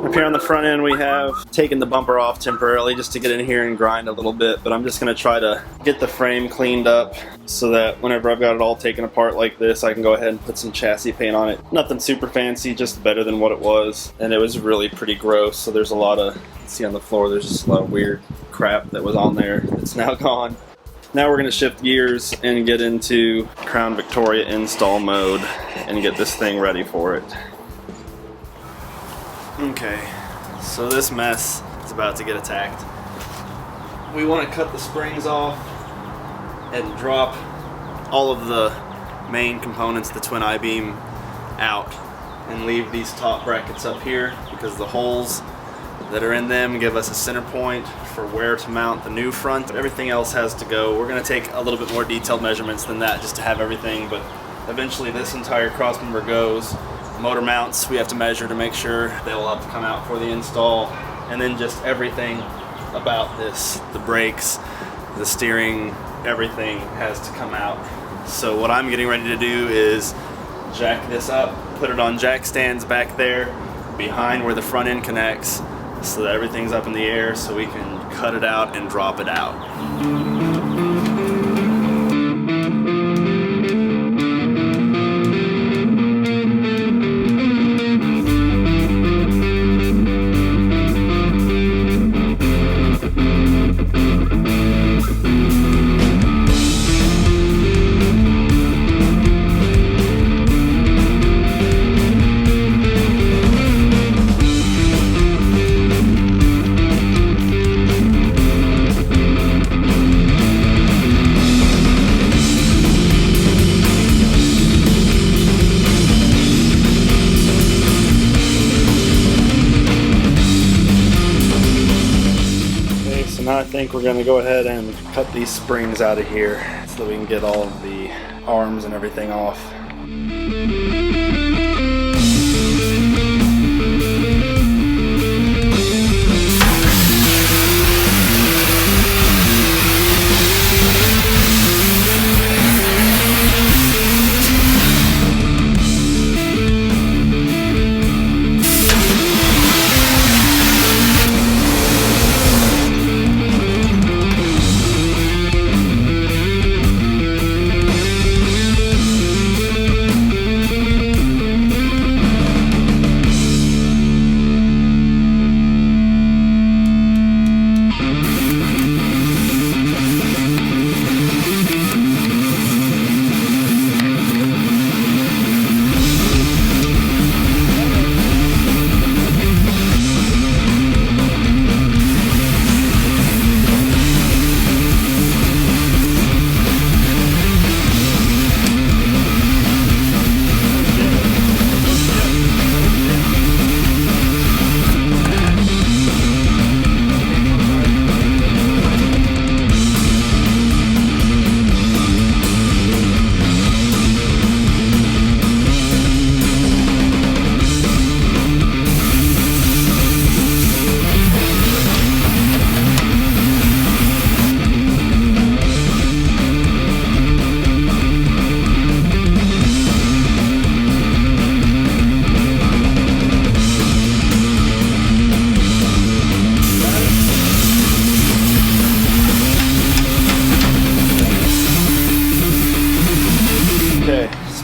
Up here on the front end we have taken the bumper off temporarily just to get in here and grind a little bit, but I'm just going to try to get the frame cleaned up so that whenever I've got it all taken apart like this, I can go ahead and put some chassis paint on it. Nothing super fancy, just better than what it was, and it was really pretty gross, so there's a lot of, see on the floor, there's just a lot of weird crap that was on there that's now gone. Now we're going to shift gears and get into Crown Victoria install mode and get this thing ready for it. Okay, so this mess is about to get attacked. We want to cut the springs off and drop all of the main components, the twin I-beam, out and leave these top brackets up here because the holes that are in them give us a center point for where to mount the new front. Everything else has to go. We're going to take a little bit more detailed measurements than that just to have everything, but eventually this entire crossmember goes. Motor mounts we have to measure to make sure they'll have to come out for the install, and then just everything about this, the brakes, the steering, everything has to come out. So what I'm getting ready to do is jack this up, put it on jack stands back there behind where the front end connects so that everything's up in the air so we can cut it out and drop it out. Now I think we're going to go ahead and cut these springs out of here so that we can get all of the arms and everything off.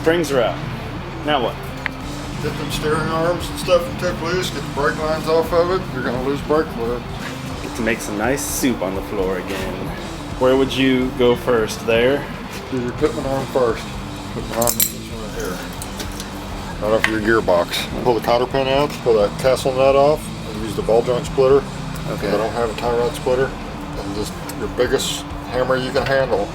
Springs are out. Now what? Get them steering arms and stuff you took loose, get the brake lines off of it, you're going to lose brake fluid. Get to make some nice soup on the floor again. Where would you go first? There? Do your equipment arm first. Equipment arm is this one right here. Right off your gearbox. Pull the cotter pin out, pull that castle nut off, and use the ball joint splitter. Okay. I don't have a tie rod splitter. And just your biggest hammer you can handle.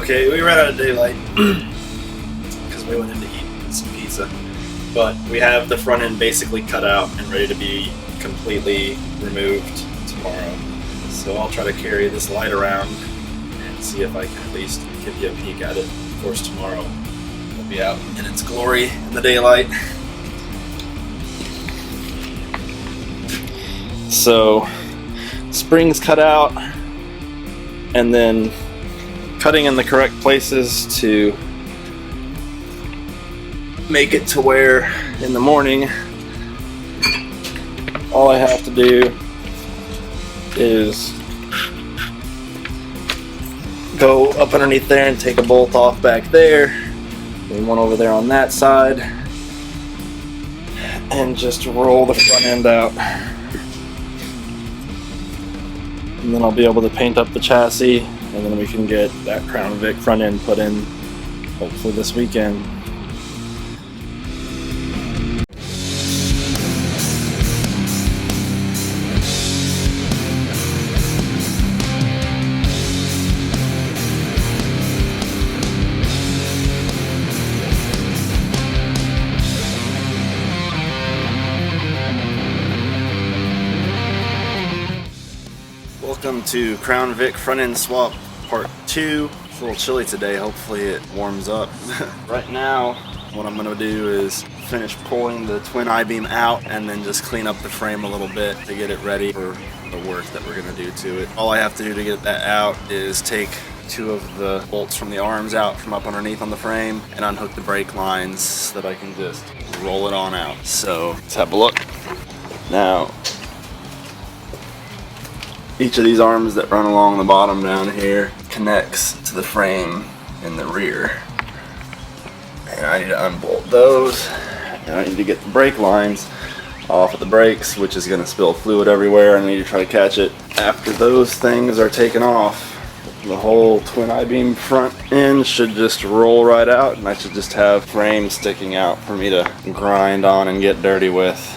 Okay, we ran out of daylight because we went in to eat some pizza. But we have the front end basically cut out and ready to be completely removed tomorrow. So I'll try to carry this light around and see if I can at least give you a peek at it. Of course, tomorrow we'll be out in its glory in the daylight. So, springs cut out, and then cutting in the correct places to make it to where in the morning all I have to do is go up underneath there and take a bolt off back there, and one over there on that side, and just roll the front end out. And then I'll be able to paint up the chassis, and then we can get that Crown Vic front end put in hopefully this weekend. Welcome to Crown Vic front end swap part 2. It's a little chilly today, hopefully it warms up. Right now, what I'm gonna do is finish pulling the twin I-beam out and then just clean up the frame a little bit to get it ready for the work that we're gonna do to it. All I have to do to get that out is take 2 of the bolts from the arms out from up underneath on the frame and unhook the brake lines so that I can just roll it on out. So let's have a look. Now, each of these arms that run along the bottom down here connects to the frame in the rear. And I need to unbolt those. And I need to get the brake lines off of the brakes, which is going to spill fluid everywhere. I need to try to catch it. After those things are taken off, the whole twin I-beam front end should just roll right out, and I should just have frame sticking out for me to grind on and get dirty with.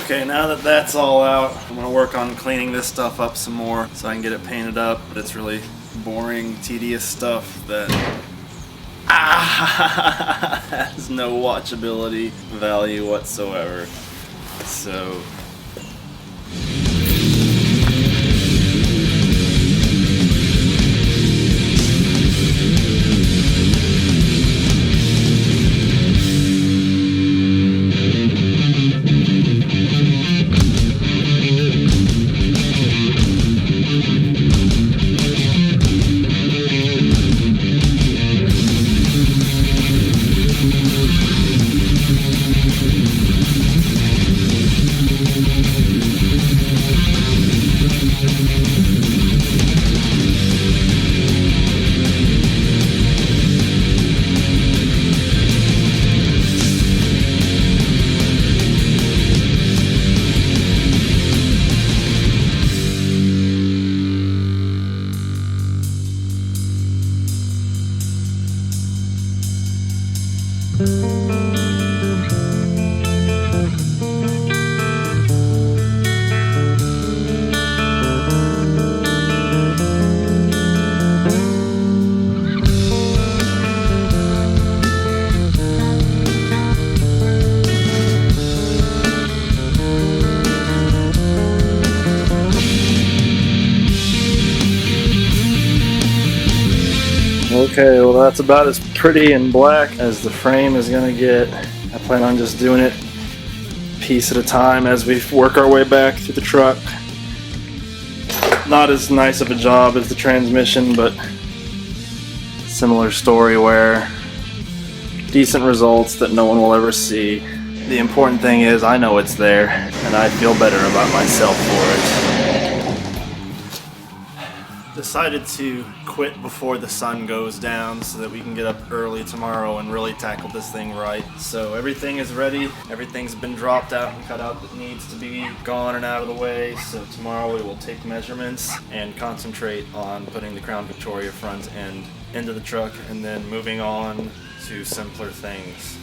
Okay, now that that's all out, I'm gonna work on cleaning this stuff up some more so I can get it painted up. But it's really boring, tedious stuff that has no watchability value whatsoever. So Okay, well that's about as pretty and black as the frame is gonna get. I plan on just doing it piece at a time as we work our way back through the truck. Not as nice of a job as the transmission, but similar story where decent results that no one will ever see. The important thing is I know it's there and I feel better about myself for it. Decided to quit before the sun goes down so that we can get up early tomorrow and really tackle this thing right. So everything is ready, everything's been dropped out and cut out that needs to be gone and out of the way. So tomorrow we will take measurements and concentrate on putting the Crown Victoria front end into the truck and then moving on to simpler things.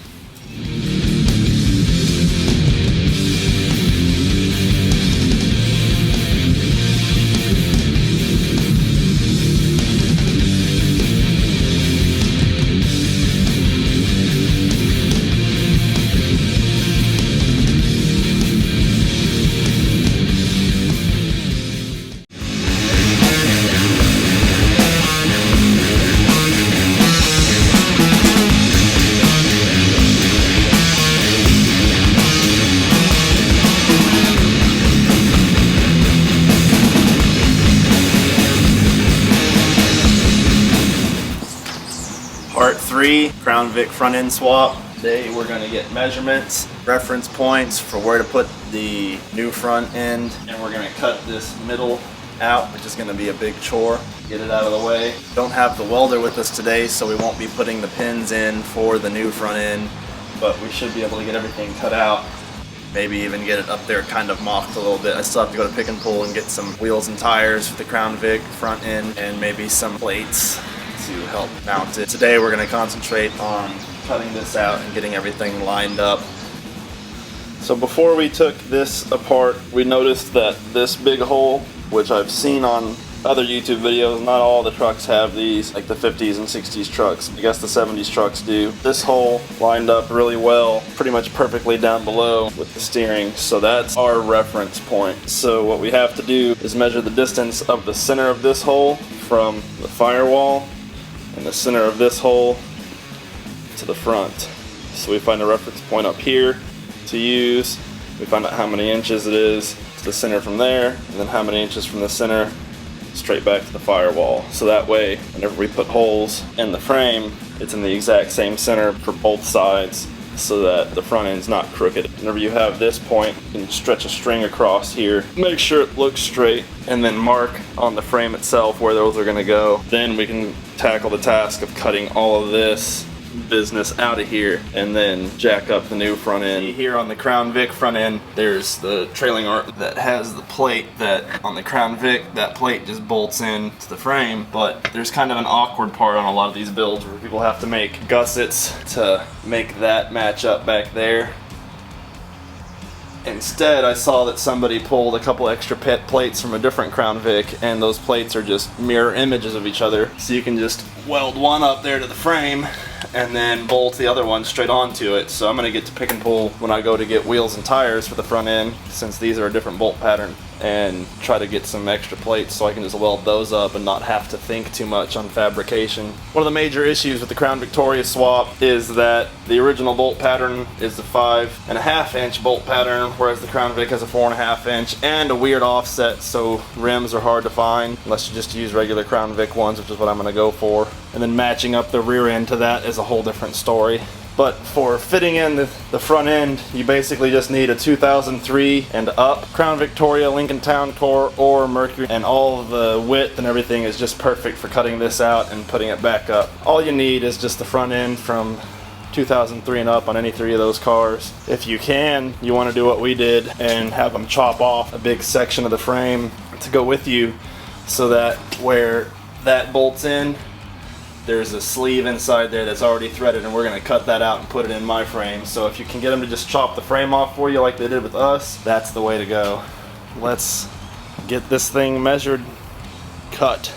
Part 3, Crown Vic front end swap. Today we're going to get measurements, reference points for where to put the new front end, and we're going to cut this middle out, which is going to be a big chore. Get it out of the way. Don't have the welder with us today, so we won't be putting the pins in for the new front end, but we should be able to get everything cut out. Maybe even get it up there kind of mocked a little bit. I still have to go to Pick and Pull and get some wheels and tires for the Crown Vic front end and maybe some plates to help mount it. Today we're going to concentrate on cutting this out and getting everything lined up. So before we took this apart, we noticed that this big hole, which I've seen on other YouTube videos, not all the trucks have these, like the 50s and 60s trucks. I guess the 70s trucks do. This hole lined up really well, pretty much perfectly down below with the steering. So that's our reference point. So what we have to do is measure the distance of the center of this hole from the firewall and the center of this hole to the front. So we find a reference point up here to use. We find out how many inches it is to the center from there, and then how many inches from the center straight back to the firewall. So that way, whenever we put holes in the frame, it's in the exact same center for both sides, so that the front end's not crooked. Whenever you have this point, you can stretch a string across here, make sure it looks straight, and then mark on the frame itself where those are gonna go. Then we can tackle the task of cutting all of this business out of here and then jack up the new front end. Here on the Crown Vic front end, there's the trailing arc that has the plate that on the Crown Vic, that plate just bolts in to the frame, but there's kind of an awkward part on a lot of these builds where people have to make gussets to make that match up back there. Instead, I saw that somebody pulled a couple extra plates from a different Crown Vic, and those plates are just mirror images of each other. So you can just weld one up there to the frame and then bolt the other one straight onto it. So I'm going to get to Pick and Pull when I go to get wheels and tires for the front end, since these are a different bolt pattern, and try to get some extra plates so I can just weld those up and not have to think too much on fabrication. One of the major issues with the Crown Victoria swap is that the original bolt pattern is the 5.5 inch bolt pattern, whereas the Crown Vic has a 4.5 inch and a weird offset, so rims are hard to find unless you just use regular Crown Vic ones, which is what I'm going to go for. And then matching up the rear end to that is a whole different story. But for fitting in the front end, you basically just need a 2003 and up Crown Victoria, Lincoln Town Core, or Mercury, and all of the width and everything is just perfect for cutting this out and putting it back up. All you need is just the front end from 2003 and up on any three of those cars. If you can, you want to do what we did and have them chop off a big section of the frame to go with you, so that where that bolts in, there's a sleeve inside there that's already threaded, and we're going to cut that out and put it in my frame. So if you can get them to just chop the frame off for you like they did with us, that's the way to go. Let's get this thing measured, cut.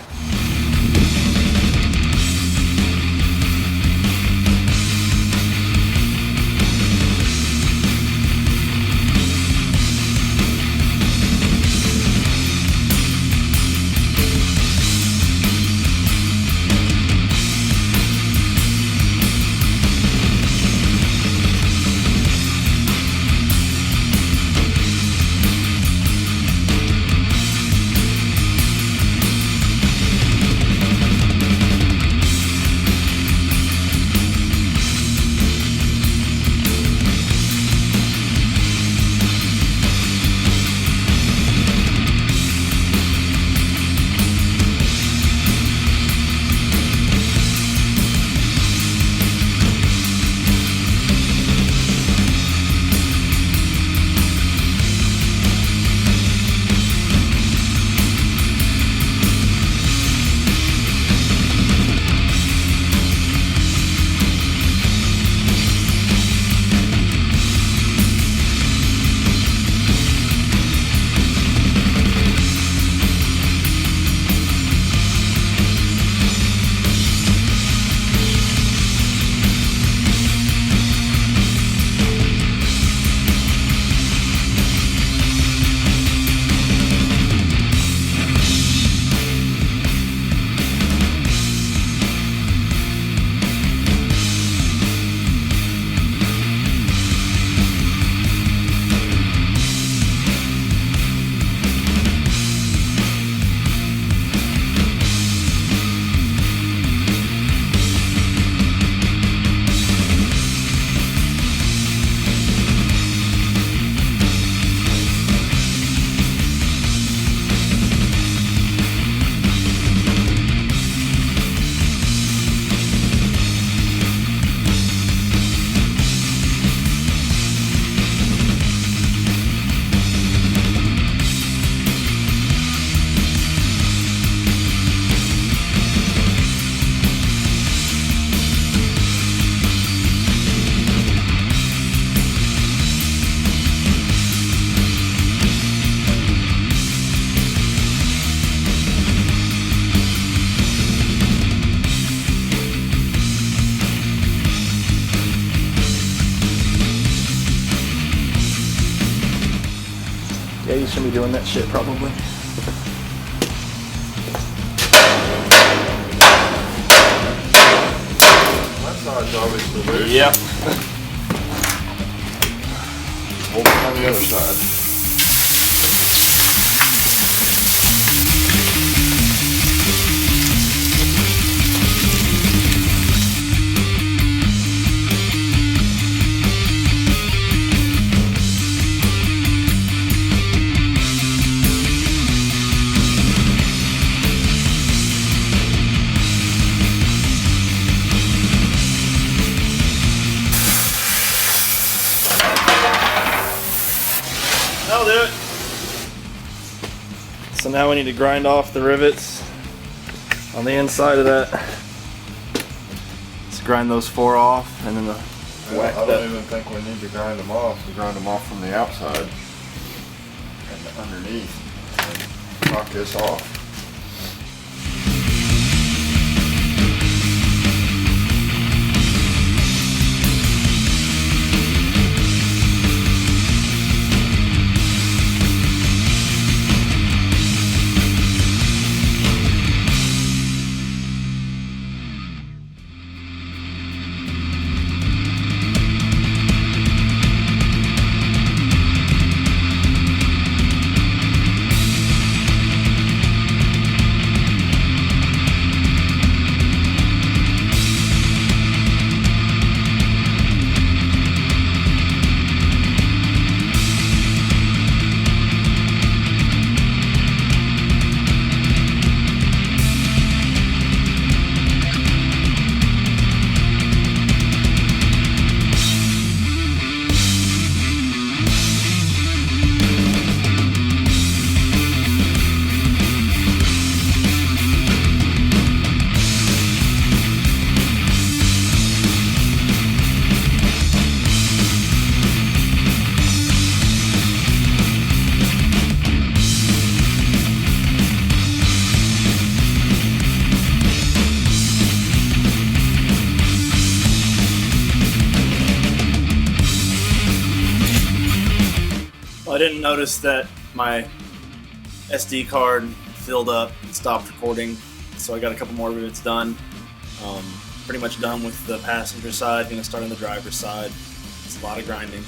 Yeah, you shouldn't be doing that shit probably. That side's obviously loose. Yep. Hold it on the other side. That'll do it. So now we need to grind off the rivets on the inside of that. Let's grind those 4 off and then the whack I that. don't even think we need to grind them off. We grind them off from the outside and underneath. And knock this off. I didn't notice that my SD card filled up and stopped recording, so I got a couple more rivets done. Pretty much done with the passenger side, gonna start on the driver's side. It's a lot of grinding.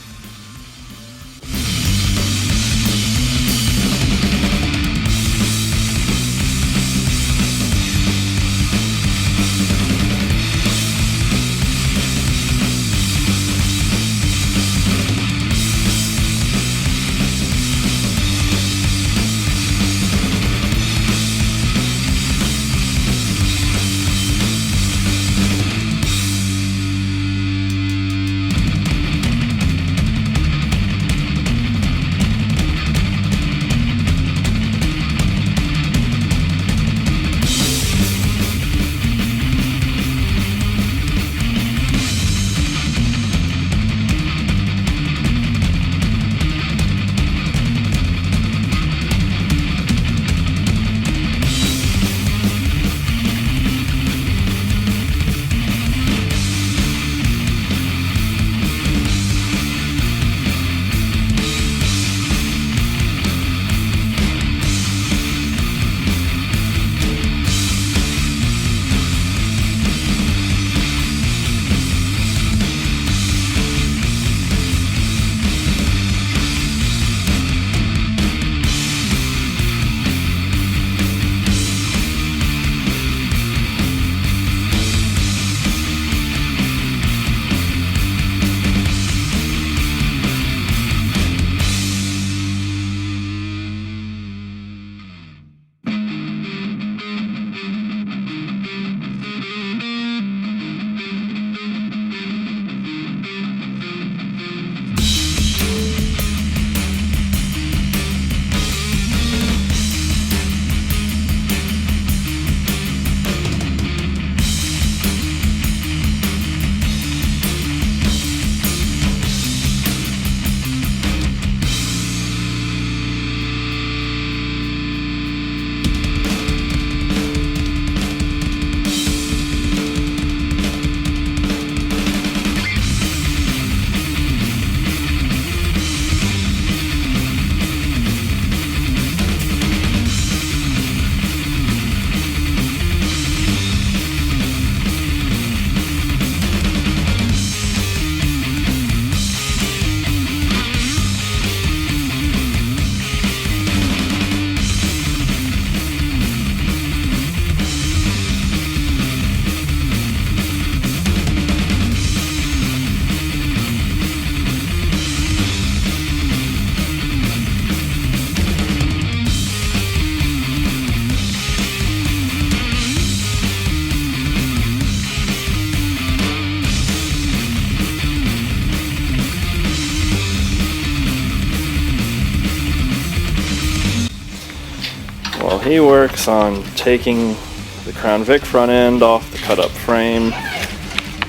while he works on taking the Crown Vic front end off the cut up frame,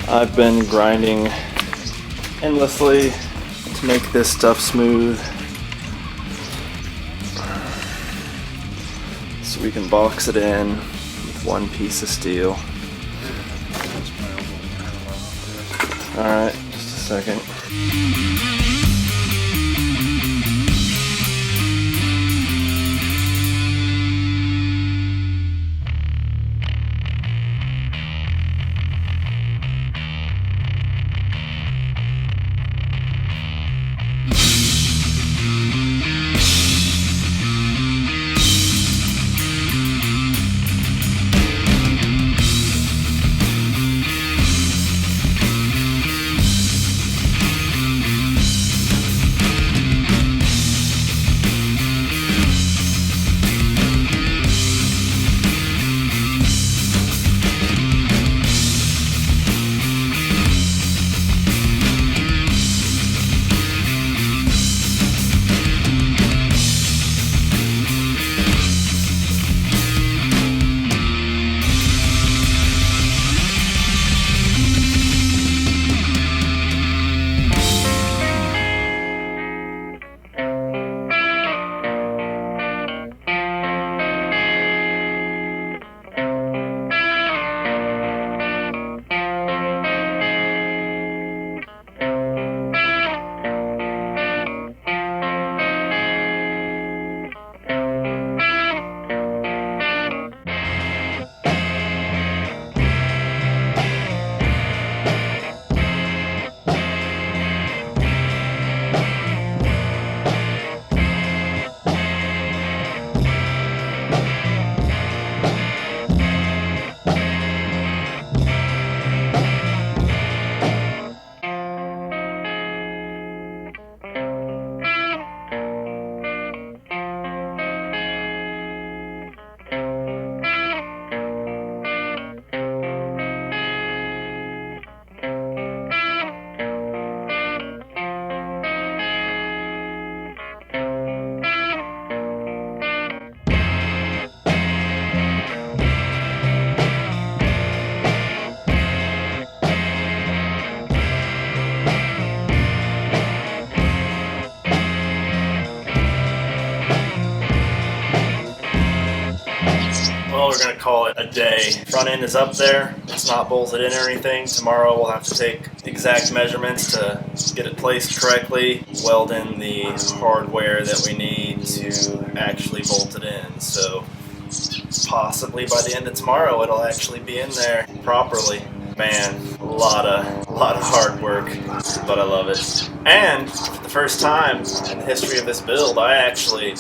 I've been grinding endlessly to make this stuff smooth so we can box it in with one piece of steel. Alright, just a second. Well, we're going to call it a day. Front end is up there. It's not bolted in or anything. Tomorrow we'll have to take exact measurements to get it placed correctly, weld in the hardware that we need to actually bolt it in. So possibly by the end of tomorrow it'll actually be in there properly. Man, a lot of hard work, but I love it. And for the first time in the history of this build, I actually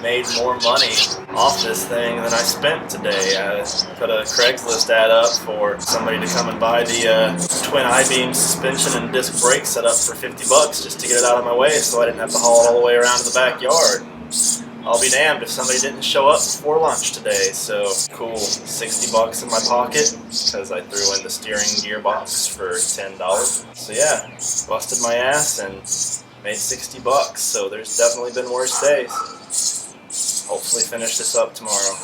made more money off this thing than I spent today. I put a Craigslist ad up for somebody to come and buy the twin I-beam suspension and disc brake setup for $50 just to get it out of my way so I didn't have to haul it all the way around to the backyard. I'll be damned if somebody didn't show up before lunch today, so cool. $60 in my pocket because I threw in the steering gearbox for $10. So yeah, busted my ass and made $60, so there's definitely been worse days. Hopefully finish this up tomorrow.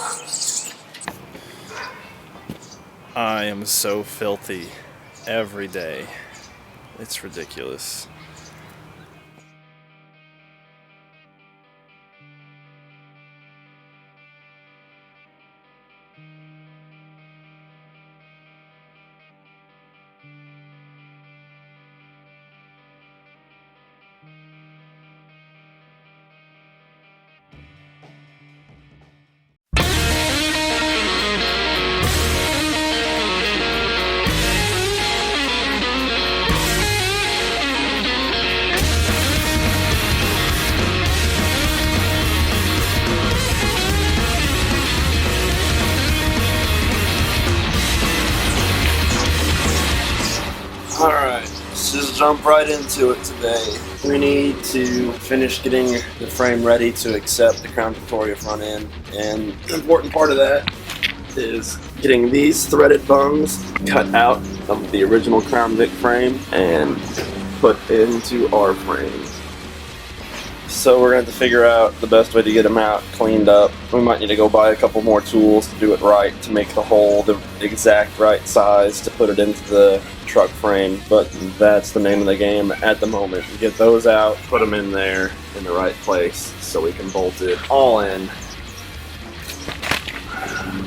I am so filthy every day. It's ridiculous. Alright, let's just jump right into it today. We need to finish getting the frame ready to accept the Crown Victoria front end, and the important part of that is getting these threaded bungs cut out of the original Crown Vic frame and put into our frames. So we're going to have to figure out the best way to get them out cleaned up. We might need to go buy a couple more tools to do it right, to make the hole the exact right size to put it into the truck frame, but that's the name of the game at the moment. Get those out, put them in there in the right place so we can bolt it all in.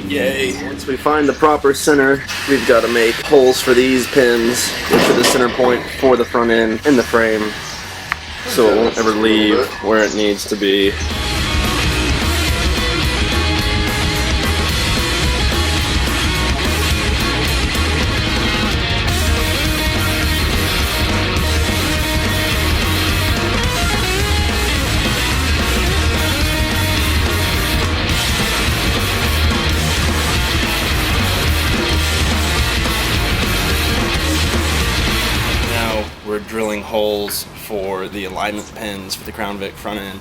Yay! Once we find the proper center, we've got to make holes for these pins into the center point for the front end in the frame so it won't ever leave where it needs to be. We're drilling holes for the alignment pins for the Crown Vic front end.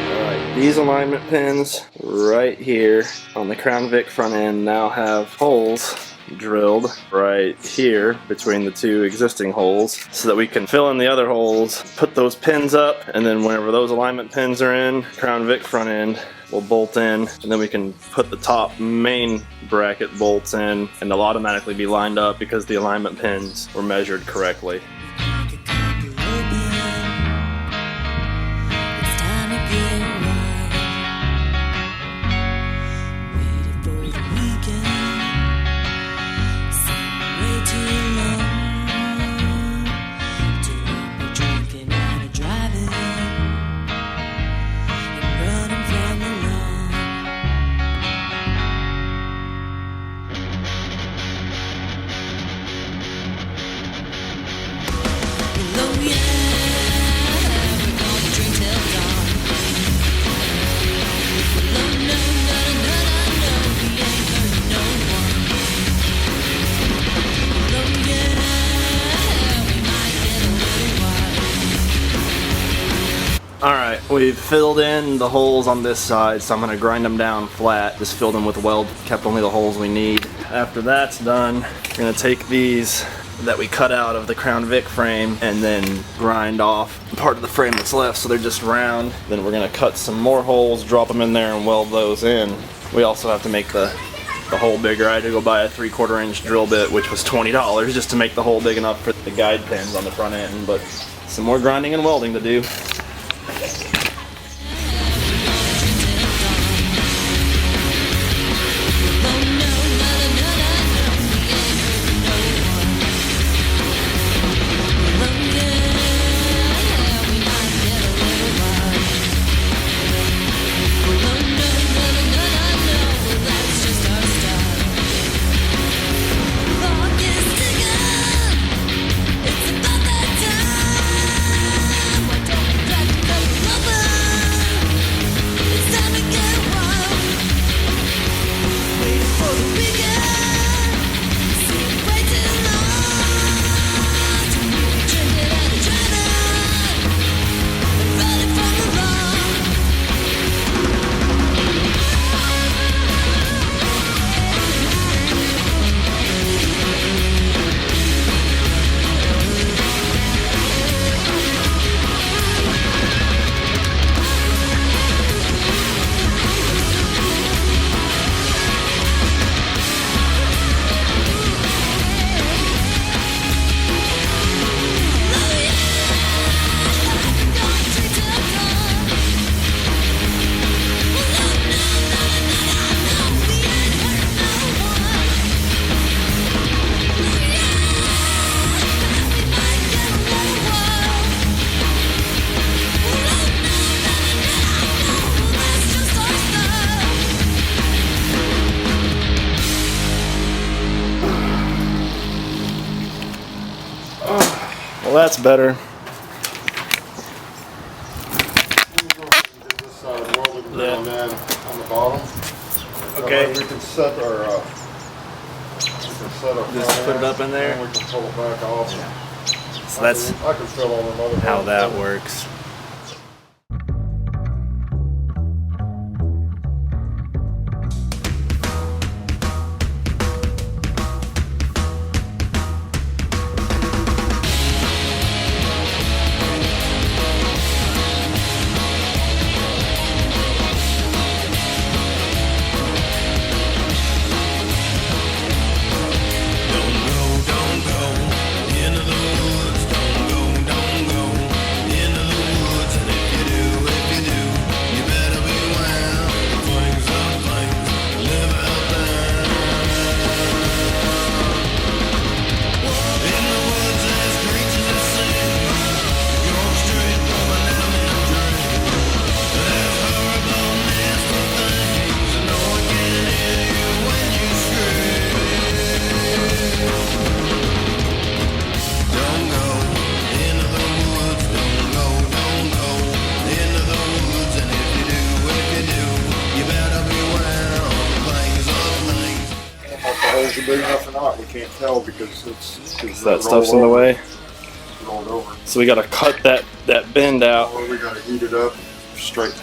Alright, these alignment pins right here on the Crown Vic front end now have holes drilled right here between the two existing holes so that we can fill in the other holes, put those pins up, and then whenever those alignment pins are in, Crown Vic front end will bolt in, and then we can put the top main bracket bolts in, and they'll automatically be lined up because the alignment pins were measured correctly. Alright, we've filled in the holes on this side, so I'm going to grind them down flat. Just filled them with weld, kept only the holes we need. After that's done, we're going to take these that we cut out of the Crown Vic frame and then grind off part of the frame that's left so they're just round. Then we're going to cut some more holes, drop them in there, and weld those in. We also have to make the hole bigger. I had to go buy a 3/4 inch drill bit, which was $20 just to make the hole big enough for the guide pins on the front end, but some more grinding and welding to do. Well, that's better. This side welded around that on the bottom. Okay. We can set our Just put it up in there. And we can pull it back off. So that's I can fill all them other how holes that in. works. not, we can't tell because it's that stuff's in the way. Rolled over. So we got to cut that bend out. Or we got to heat it up, straighten it.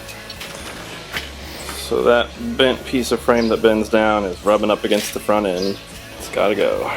So that bent piece of frame that bends down is rubbing up against the front end. It's got to go.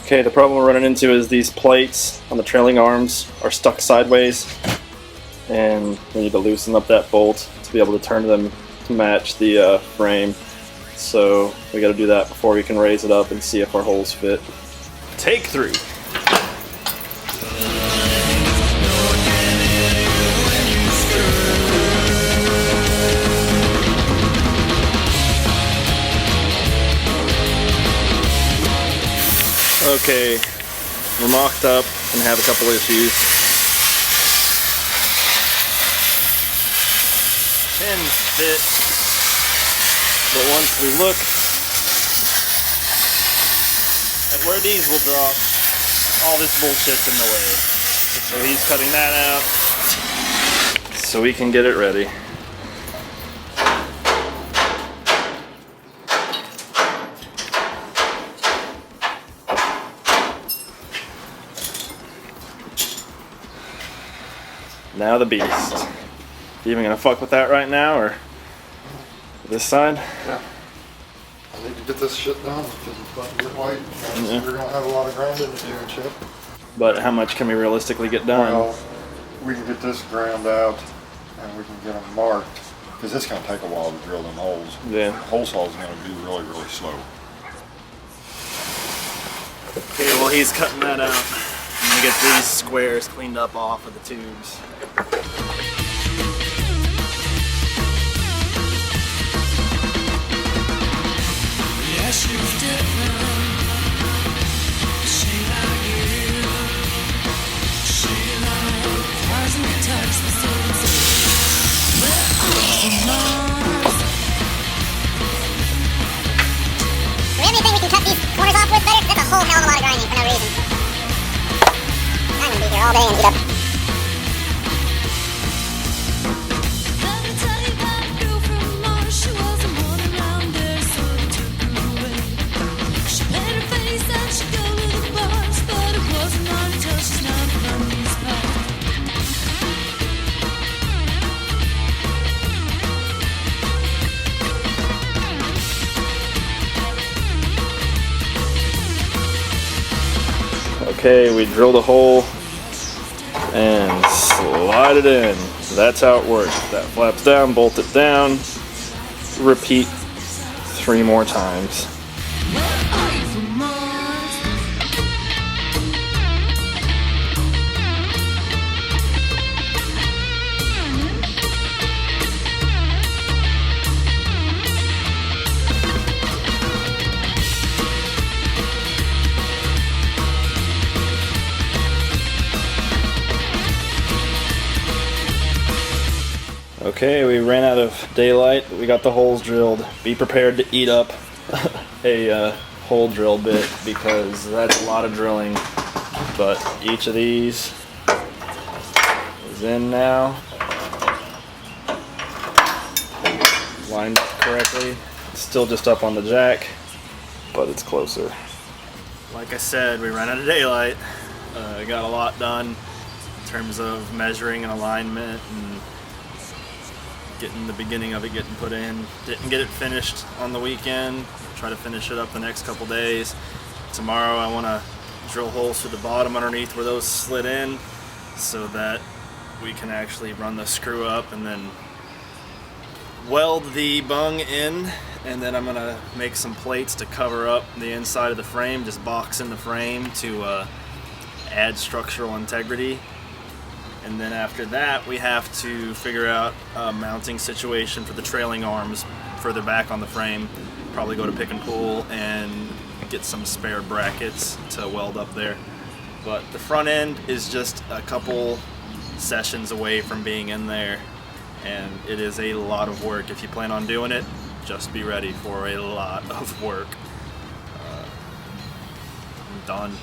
Okay, the problem we're running into is these plates on the trailing arms are stuck sideways, and we need to loosen up that bolt to be able to turn them to match the frame. So we got to do that before we can raise it up and see if our holes fit. Take 3. Okay, we're mocked up and have a couple issues. Pins fit, but once we look at where these will drop, all this bullshit's in the way. So he's cutting that out so we can get it ready. Now the beast. You even gonna fuck with that right now, or this side? Yeah. I need to get this shit done because it's about to get white. Yeah. We're gonna have a lot of grinding to do and shit. But how much can we realistically get done? Well, we can get this ground out and we can get them marked because it's gonna take a while to drill them holes. Yeah. The hole saw is gonna be really, really slow. Okay, well he's cutting that out. I'm gonna get these squares cleaned up off of the tubes. Anything we can cut these corners off with better? That's a whole hell of a lot of grinding for no reason. I'm gonna be here all day and eat up. Okay, we drilled a hole and slide it in. That's how it works. That flaps down, bolt it down, repeat 3 more times. Okay, we ran out of daylight. We got the holes drilled. Be prepared to eat up a hole drill bit because that's a lot of drilling. But each of these is in now. Lined correctly. It's still just up on the jack, but it's closer. Like I said, we ran out of daylight. Got a lot done in terms of measuring and alignment and getting the beginning of it getting put in. Didn't get it finished on the weekend. Try to finish it up the next couple days. Tomorrow I want to drill holes through the bottom underneath where those slid in so that we can actually run the screw up and then weld the bung in, and then I'm going to make some plates to cover up the inside of the frame, just box in the frame to add structural integrity. And then after that, we have to figure out a mounting situation for the trailing arms further back on the frame. Probably go to Pick and Pull and get some spare brackets to weld up there. But the front end is just a couple sessions away from being in there, and it is a lot of work. If you plan on doing it, just be ready for a lot of work. I'm done.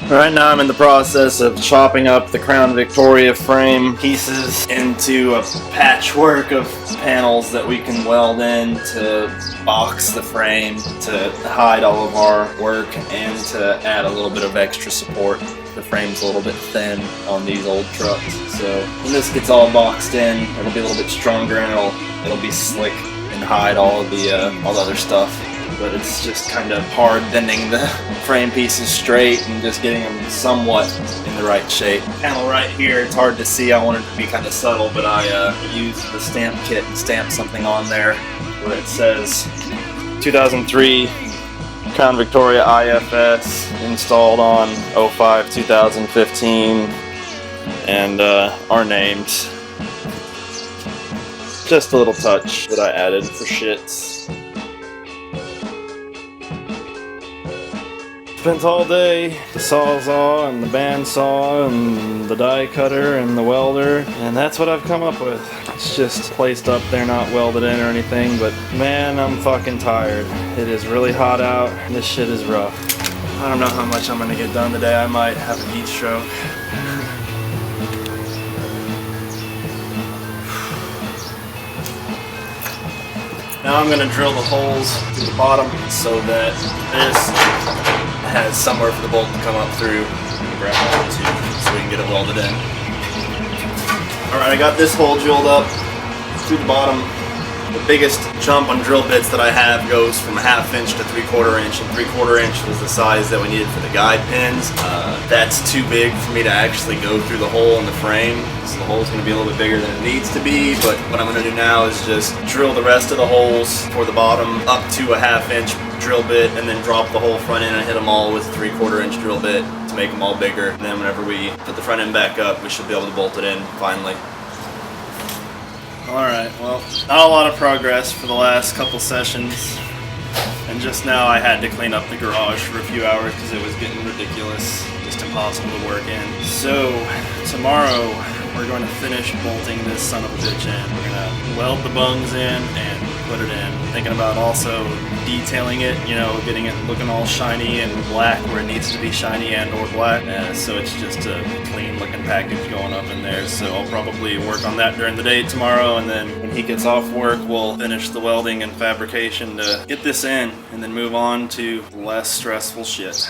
Right now I'm in the process of chopping up the Crown Victoria frame pieces into a patchwork of panels that we can weld in to box the frame, to hide all of our work, and to add a little bit of extra support. The frame's a little bit thin on these old trucks, so when this gets all boxed in, it'll be a little bit stronger and it'll be slick and hide all the other stuff. But it's just kind of hard bending the frame pieces straight and just getting them somewhat in the right shape. Panel right here, it's hard to see. I wanted to be kind of subtle, but I used the stamp kit and stamped something on there where it says 2003 Crown Victoria IFS installed on 05-2015 and our names. Just a little touch that I added for shits. Spent all day, the sawzall and the bandsaw and the die cutter and the welder, and that's what I've come up with. It's just placed up there, not welded in or anything, but man, I'm fucking tired. It is really hot out, and this shit is rough. I don't know how much I'm gonna get done today. I might have a heat stroke. Now I'm gonna drill the holes to the bottom so that this has somewhere for the bolt to come up through and grab onto so we can get it welded in. Alright, I got this hole drilled up to the bottom. The biggest jump on drill bits that I have goes from 1/2 inch to 3/4 inch, and 3/4 inch was the size that we needed for the guide pins. That's too big for me to actually go through the hole in the frame, so the hole's going to be a little bit bigger than it needs to be, but what I'm going to do now is just drill the rest of the holes for the bottom up to a 1/2 inch drill bit, and then drop the whole front end and hit them all with a 3/4 inch drill bit to make them all bigger. And then whenever we put the front end back up, we should be able to bolt it in finally. Alright, well, not a lot of progress for the last couple sessions, and just now I had to clean up the garage for a few hours because it was getting ridiculous, just impossible to work in. So, tomorrow we're going to finish bolting this son of a bitch in. We're going to weld the bungs in and put it in. Thinking about also detailing it, you know, getting it looking all shiny and black where it needs to be shiny and or black. So it's just a clean looking package going up in there. So I'll probably work on that during the day tomorrow, and then when he gets off work, we'll finish the welding and fabrication to get this in and then move on to less stressful shit.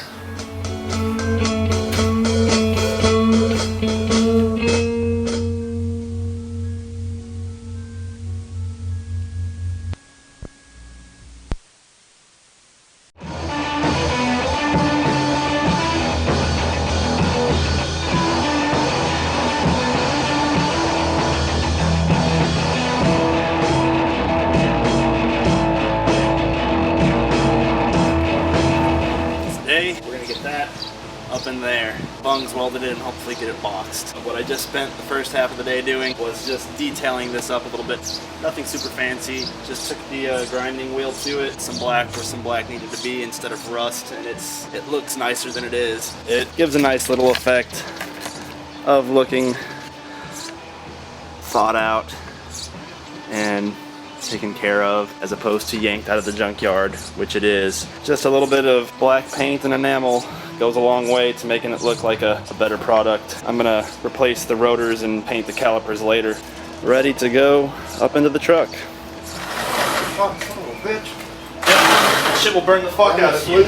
Today, we're up in there, bungs welded in, and hopefully get it boxed. What I just spent the first half of the day doing was just detailing this up a little bit. Nothing super fancy, just took the grinding wheel to it, some black where some black needed to be instead of rust, and it looks nicer than it is. It gives a nice little effect of looking thought out and taken care of, as opposed to yanked out of the junkyard, which it is. Just a little bit of black paint and enamel goes a long way to making it look like a better product. I'm gonna replace the rotors and paint the calipers later. Ready to go up into the truck. Fuck, son of a bitch. That shit will burn the fuck out of you.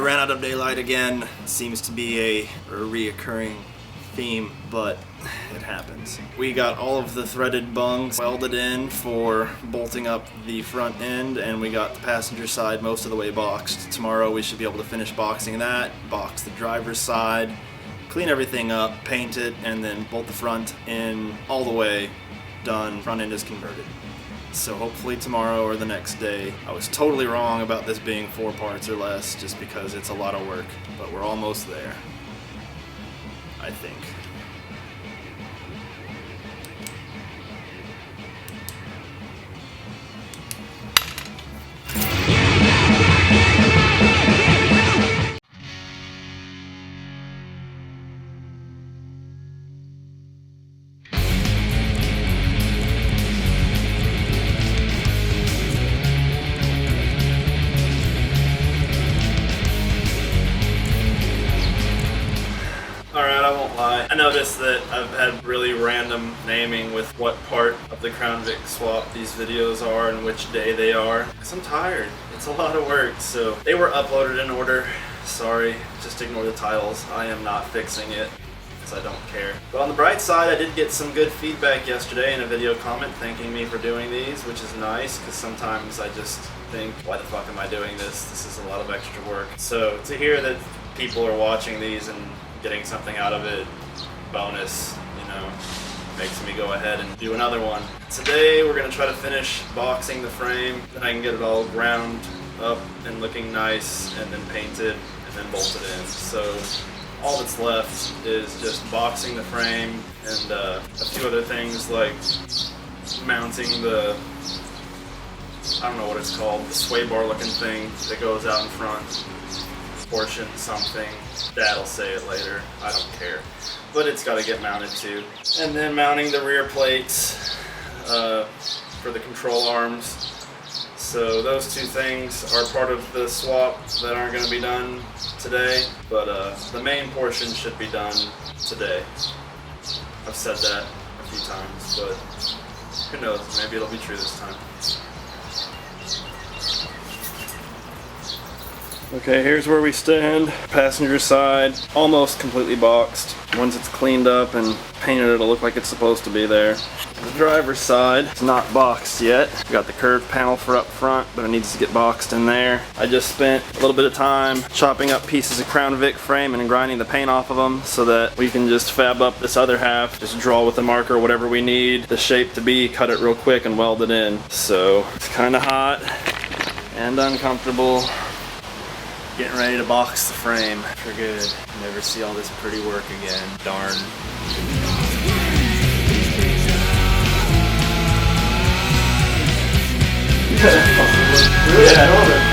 ran out of daylight again. Seems to be a reoccurring theme, but it happens. We got all of the threaded bungs welded in for bolting up the front end, and we got the passenger side most of the way boxed. Tomorrow we should be able to finish boxing that, box the driver's side, clean everything up, paint it, and then bolt the front in all the way. Done. Front end is converted. So hopefully tomorrow or the next day. I was totally wrong about this being 4 parts or less, just because it's a lot of work, but we're almost there, I think. I noticed that I've had really random naming with what part of the Crown Vic swap these videos are and which day they are, because I'm tired. It's a lot of work, so they were uploaded in order. Sorry, just ignore the titles. I am not fixing it, because I don't care. But on the bright side, I did get some good feedback yesterday in a video comment thanking me for doing these, which is nice, because sometimes I just think, why the fuck am I doing this? This is a lot of extra work. So to hear that people are watching these and getting something out of it, bonus, you know, makes me go ahead and do another one. Today we're going to try to finish boxing the frame, then I can get it all ground up and looking nice, and then painted and then bolted in. So all that's left is just boxing the frame and a few other things like mounting the, I don't know what it's called, the sway bar looking thing that goes out in front. Portion something. Dad'll say it later. I don't care. But it's got to get mounted too. And then mounting the rear plates for the control arms. So those two things are part of the swap that aren't going to be done today. But the main portion should be done today. I've said that a few times, but who knows? Maybe it'll be true this time. Okay, here's where we stand. Passenger side, almost completely boxed. Once it's cleaned up and painted, it'll look like it's supposed to be there. The driver's side is not boxed yet. We got the curved panel for up front, but it needs to get boxed in there. I just spent a little bit of time chopping up pieces of Crown Vic frame and grinding the paint off of them so that we can just fab up this other half, just draw with a marker whatever we need the shape to be, cut it real quick and weld it in. So it's kind of hot and uncomfortable. Getting ready to box the frame for good. Never see all this pretty work again. Darn. Yeah,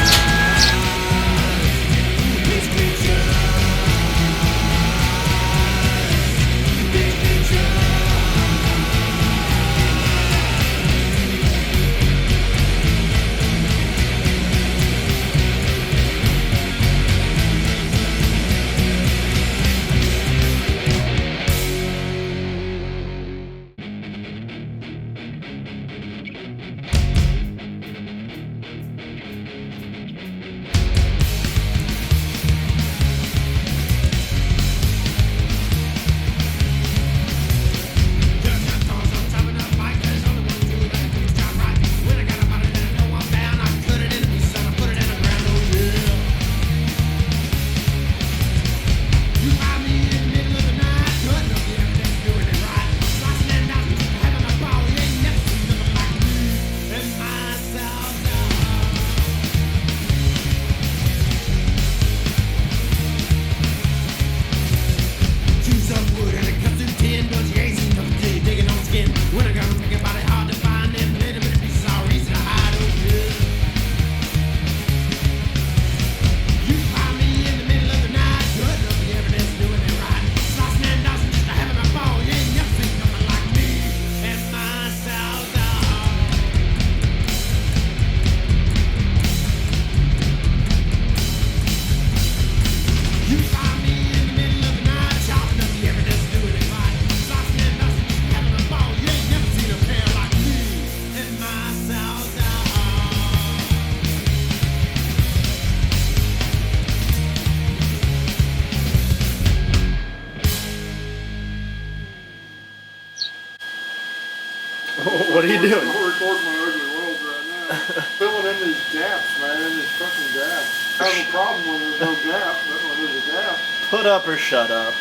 you doing? I'm recording my ugly world right now. Filling in these gaps, man, these fucking gaps. I have a problem when there's no gap, but when there's a gap. Put up or shut up.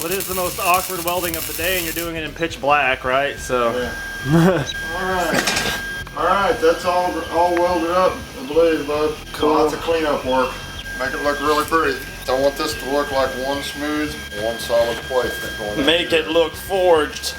What is the most awkward welding of the day, and you're doing it in pitch black, right? So. Yeah. All right, that's all welded up, I believe, bud. Cool. Lots of cleanup work. Make it look really pretty. I want this to look like one smooth, one solid plate. Make it look forged.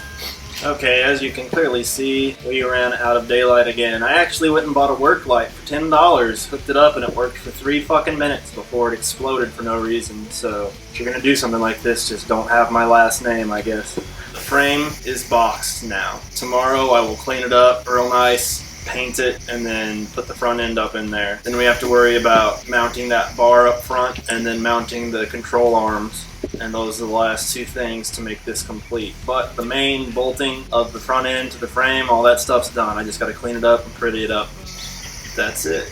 Okay, as you can clearly see, we ran out of daylight again. I actually went and bought a work light for $10, hooked it up, and it worked for 3 fucking minutes before it exploded for no reason. So, if you're gonna do something like this, just don't have my last name, I guess. The frame is boxed now. Tomorrow I will clean it up real nice, paint it, and then put the front end up in there. Then we have to worry about mounting that bar up front, and then mounting the control arms. And those are the last 2 things to make this complete. But the main bolting of the front end to the frame, all that stuff's done. I just gotta clean it up and pretty it up. That's it.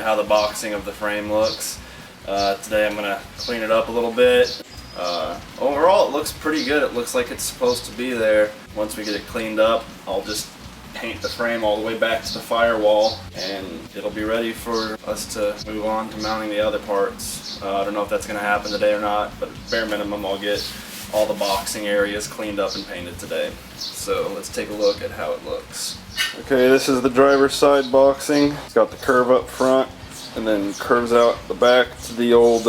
how the boxing of the frame looks. Today I'm gonna clean it up a little bit. Overall, it looks pretty good. It looks like it's supposed to be there. Once we get it cleaned up, I'll just paint the frame all the way back to the firewall, and it'll be ready for us to move on to mounting the other parts. I don't know if that's going to happen today or not, but at bare minimum I'll get all the boxing areas cleaned up and painted today. So let's take a look at how it looks. Okay, this is the driver's side boxing. It's got the curve up front and then curves out the back to the old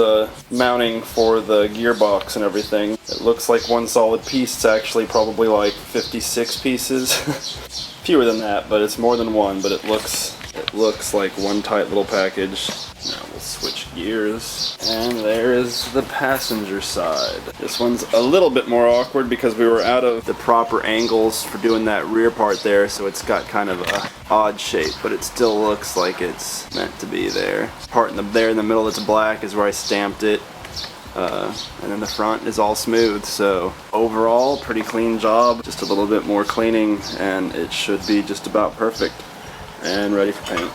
mounting for the gearbox and everything. It looks like one solid piece. It's actually probably like 56 pieces. Fewer than that, but it's more than one, but it looks like one tight little package. Now we'll switch gears, and there is the passenger side. This one's a little bit more awkward because we were out of the proper angles for doing that rear part there, so it's got kind of a odd shape, but it still looks like it's meant to be there. Part there in the middle that's black is where I stamped it. And then the front is all smooth, so overall pretty clean job. Just a little bit more cleaning and it should be just about perfect and ready for paint.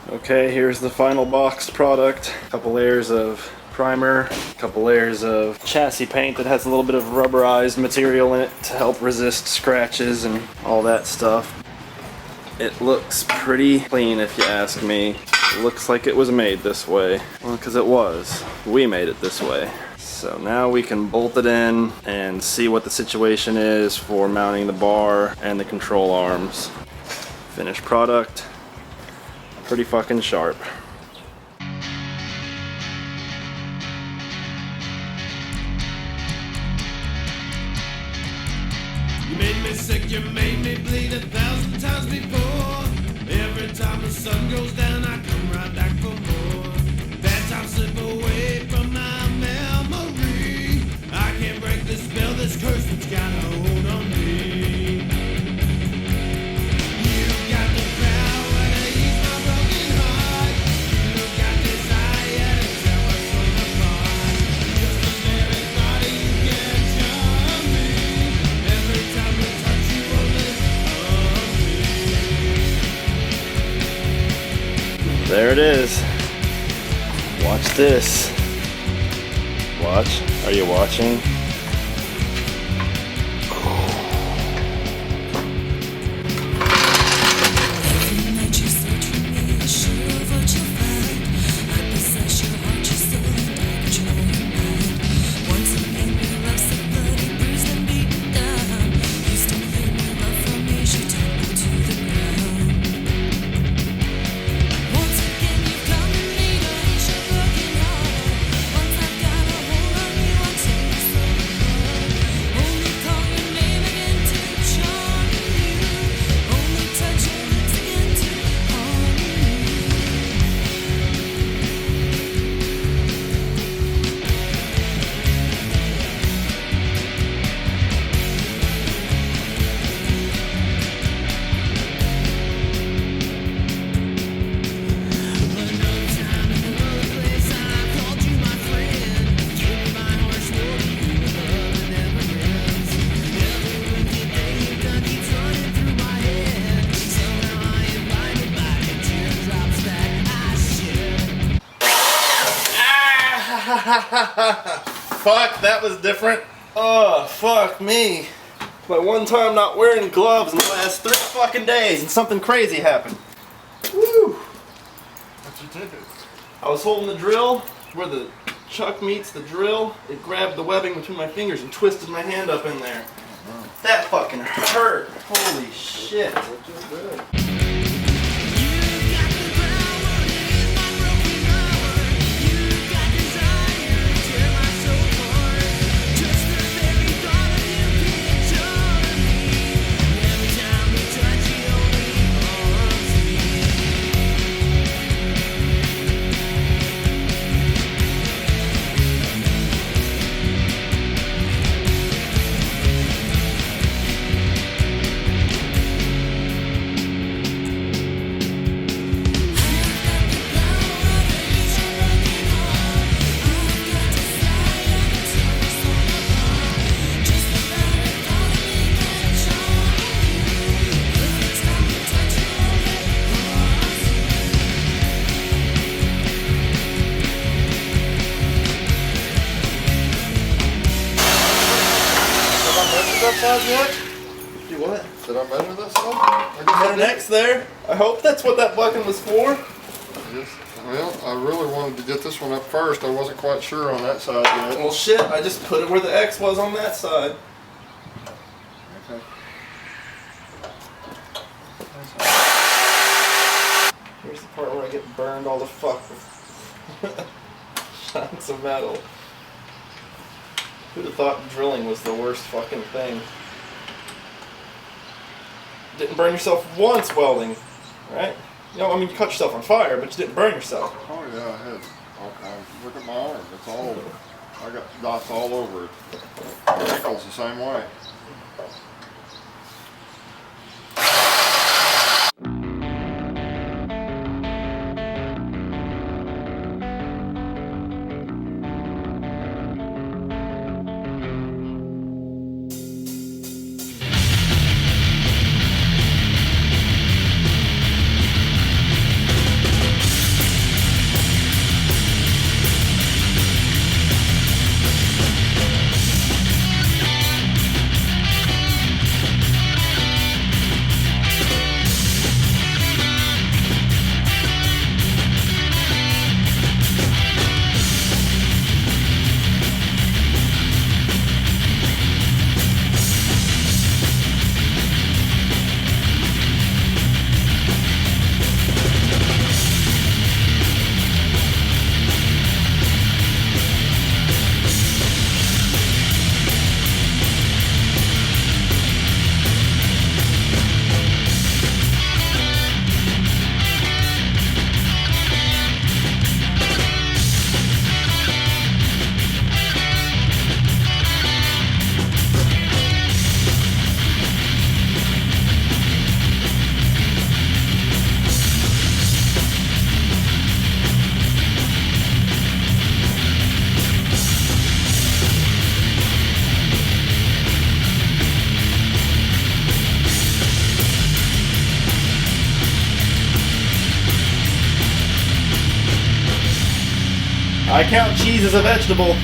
Okay, here's the final boxed product. A couple layers of primer, a couple layers of chassis paint that has a little bit of rubberized material in it to help resist scratches and all that stuff. It looks pretty clean if you ask me. It looks like it was made this way. Well, because it was. We made it this way. So now we can bolt it in and see what the situation is for mounting the bar and the control arms. Finished product. Pretty fucking sharp. You made me sick, you made me bleed 1,000 times before. Every time the sun goes down, I come right back for more. Bad times slip away from my memory. I can't break this spell, this curse that's got a hold on me. You got the power to ease my broken heart. You got desire to tear my soul apart. Just the very thought of you can charm me. Every time we touch you, only There it is. Watch this. Watch. Are you watching? Fuck, that was different. Oh, fuck me. My one time not wearing gloves in the last 3 fucking days and something crazy happened. Woo! What you do? I was holding the drill where the chuck meets the drill. It grabbed the webbing between my fingers and twisted my hand up in there. That fucking hurt. Holy shit. that side yet? Do what? Did I measure that side? I guess I Got an did. X there. I hope that's what that bucket was for. Yes. Well, I really wanted to get this one up first. I wasn't quite sure on that side yet. Well, shit, I just put it where the X was on that side. Okay. Here's the part where I get burned all the fuck with chunks of metal. Who'd have thought drilling was the worst fucking thing? Didn't burn yourself once welding, right? You know, I mean, you cut yourself on fire, but you didn't burn yourself. Oh yeah, I had all kinds. Look at my arm. It's all over. I got dots all over it. My ankle's the same way. I count cheese as a vegetable.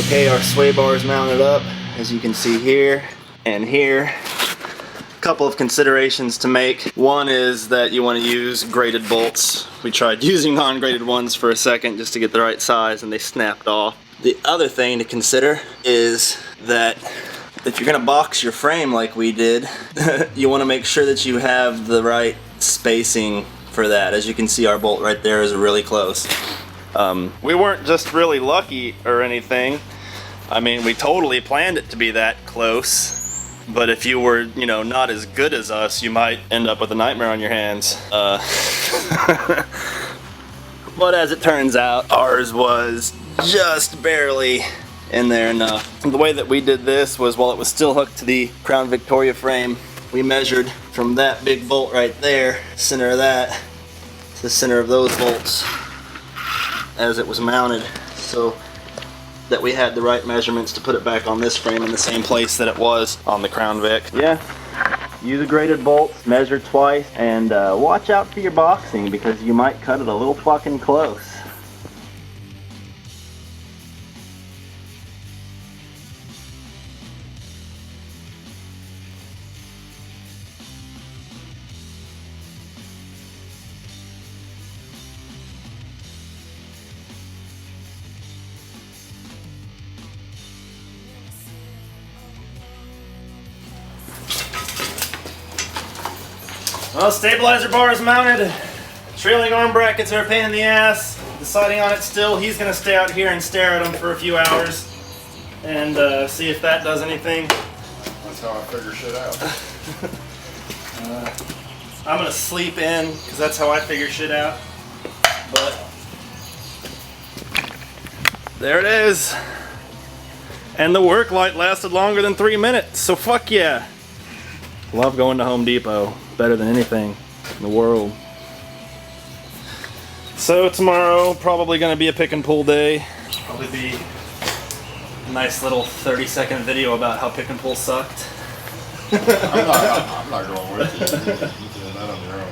Okay, our sway bar is mounted up, as you can see here and here. A couple of considerations to make. One is that you want to use braided bolts. We tried using non-braided ones for a second just to get the right size and they snapped off. The other thing to consider is that if you're gonna box your frame like we did, you want to make sure that you have the right spacing for that. As you can see, our bolt right there is really close. We weren't just really lucky or anything. I mean, we totally planned it to be that close, but if you were, you know, not as good as us, you might end up with a nightmare on your hands. But as it turns out, ours was just barely in there enough. The way that we did this was, while it was still hooked to the Crown Victoria frame, we measured from that big bolt right there, center of that, to the center of those bolts as it was mounted, so that we had the right measurements to put it back on this frame in the same place that it was on the Crown Vic. Yeah, use a braided bolt, measure twice, and watch out for your boxing because you might cut it a little fucking close. Well, stabilizer bar is mounted. Trailing arm brackets are a pain in the ass. Deciding on it still. He's gonna stay out here and stare at them for a few hours. and see if that does anything. That's how I figure shit out. I'm gonna sleep in because that's how I figure shit out. But there it is. And the work light lasted longer than 3 minutes, so fuck yeah. Love going to Home Depot. Better than anything in the world. So tomorrow, probably gonna be a pick and pull day. Probably be a nice little 30-second video about how pick and pull sucked. I'm not going with you. You're doing that on your own.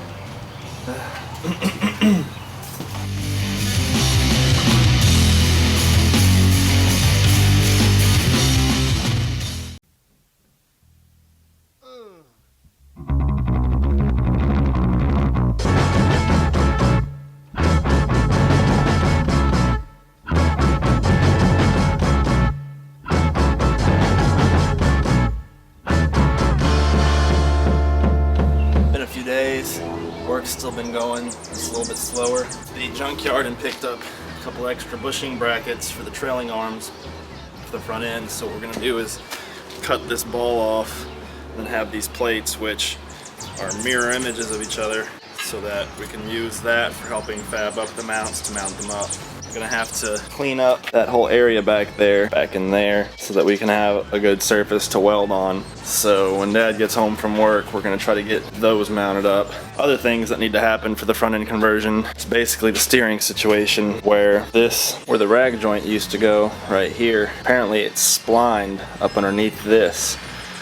Work's still been going, it's a little bit slower. The junkyard and picked up a couple extra bushing brackets for the trailing arms for the front end. So what we're gonna do is cut this ball off and have these plates, which are mirror images of each other, so that we can use that for helping fab up the mounts to mount them up. We're gonna have to clean up that whole area back there, back in there, so that we can have a good surface to weld on. So when Dad gets home from work, we're gonna try to get those mounted up. Other things that need to happen for the front end conversion is basically the steering situation, where the rag joint used to go right here. Apparently it's splined up underneath this.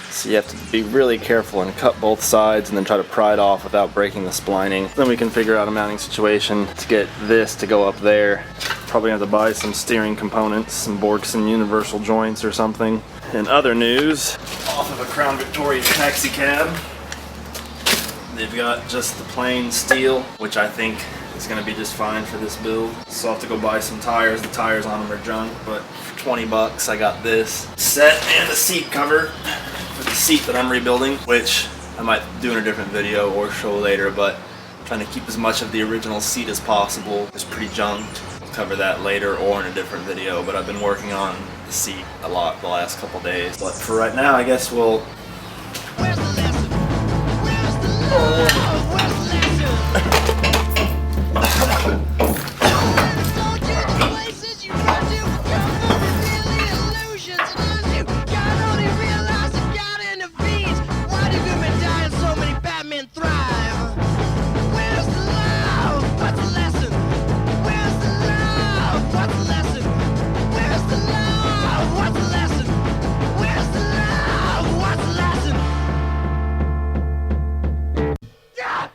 So you have to be really careful and cut both sides and then try to pry it off without breaking the splining. Then we can figure out a mounting situation to get this to go up there. Probably have to buy some steering components, some Borkson universal joints or something. In other news, off of a Crown Victoria taxi cab, they've got just the plain steel, which I think is going to be just fine for this build. So I'll have to go buy some tires. The tires on them are junk, but for 20 bucks I got this set and a seat cover for the seat that I'm rebuilding, which I might do in a different video or show later, but I'm trying to keep as much of the original seat as possible. It's pretty junked. I'll cover that later or in a different video, but I've been working on the seat a lot the last couple days. But for right now, I guess we'll... Where's the lesson? Where's the love? Where's the lesson? Don't judge places you run to, come from silly illusions lose you. God only realized the God intervenes. Why do good men die and so many bad men thrive? Where's the love? What's the lesson? Where's the love? What's the lesson? Where's the love? What's the lesson? Where's the love? What's the lesson? Yeah!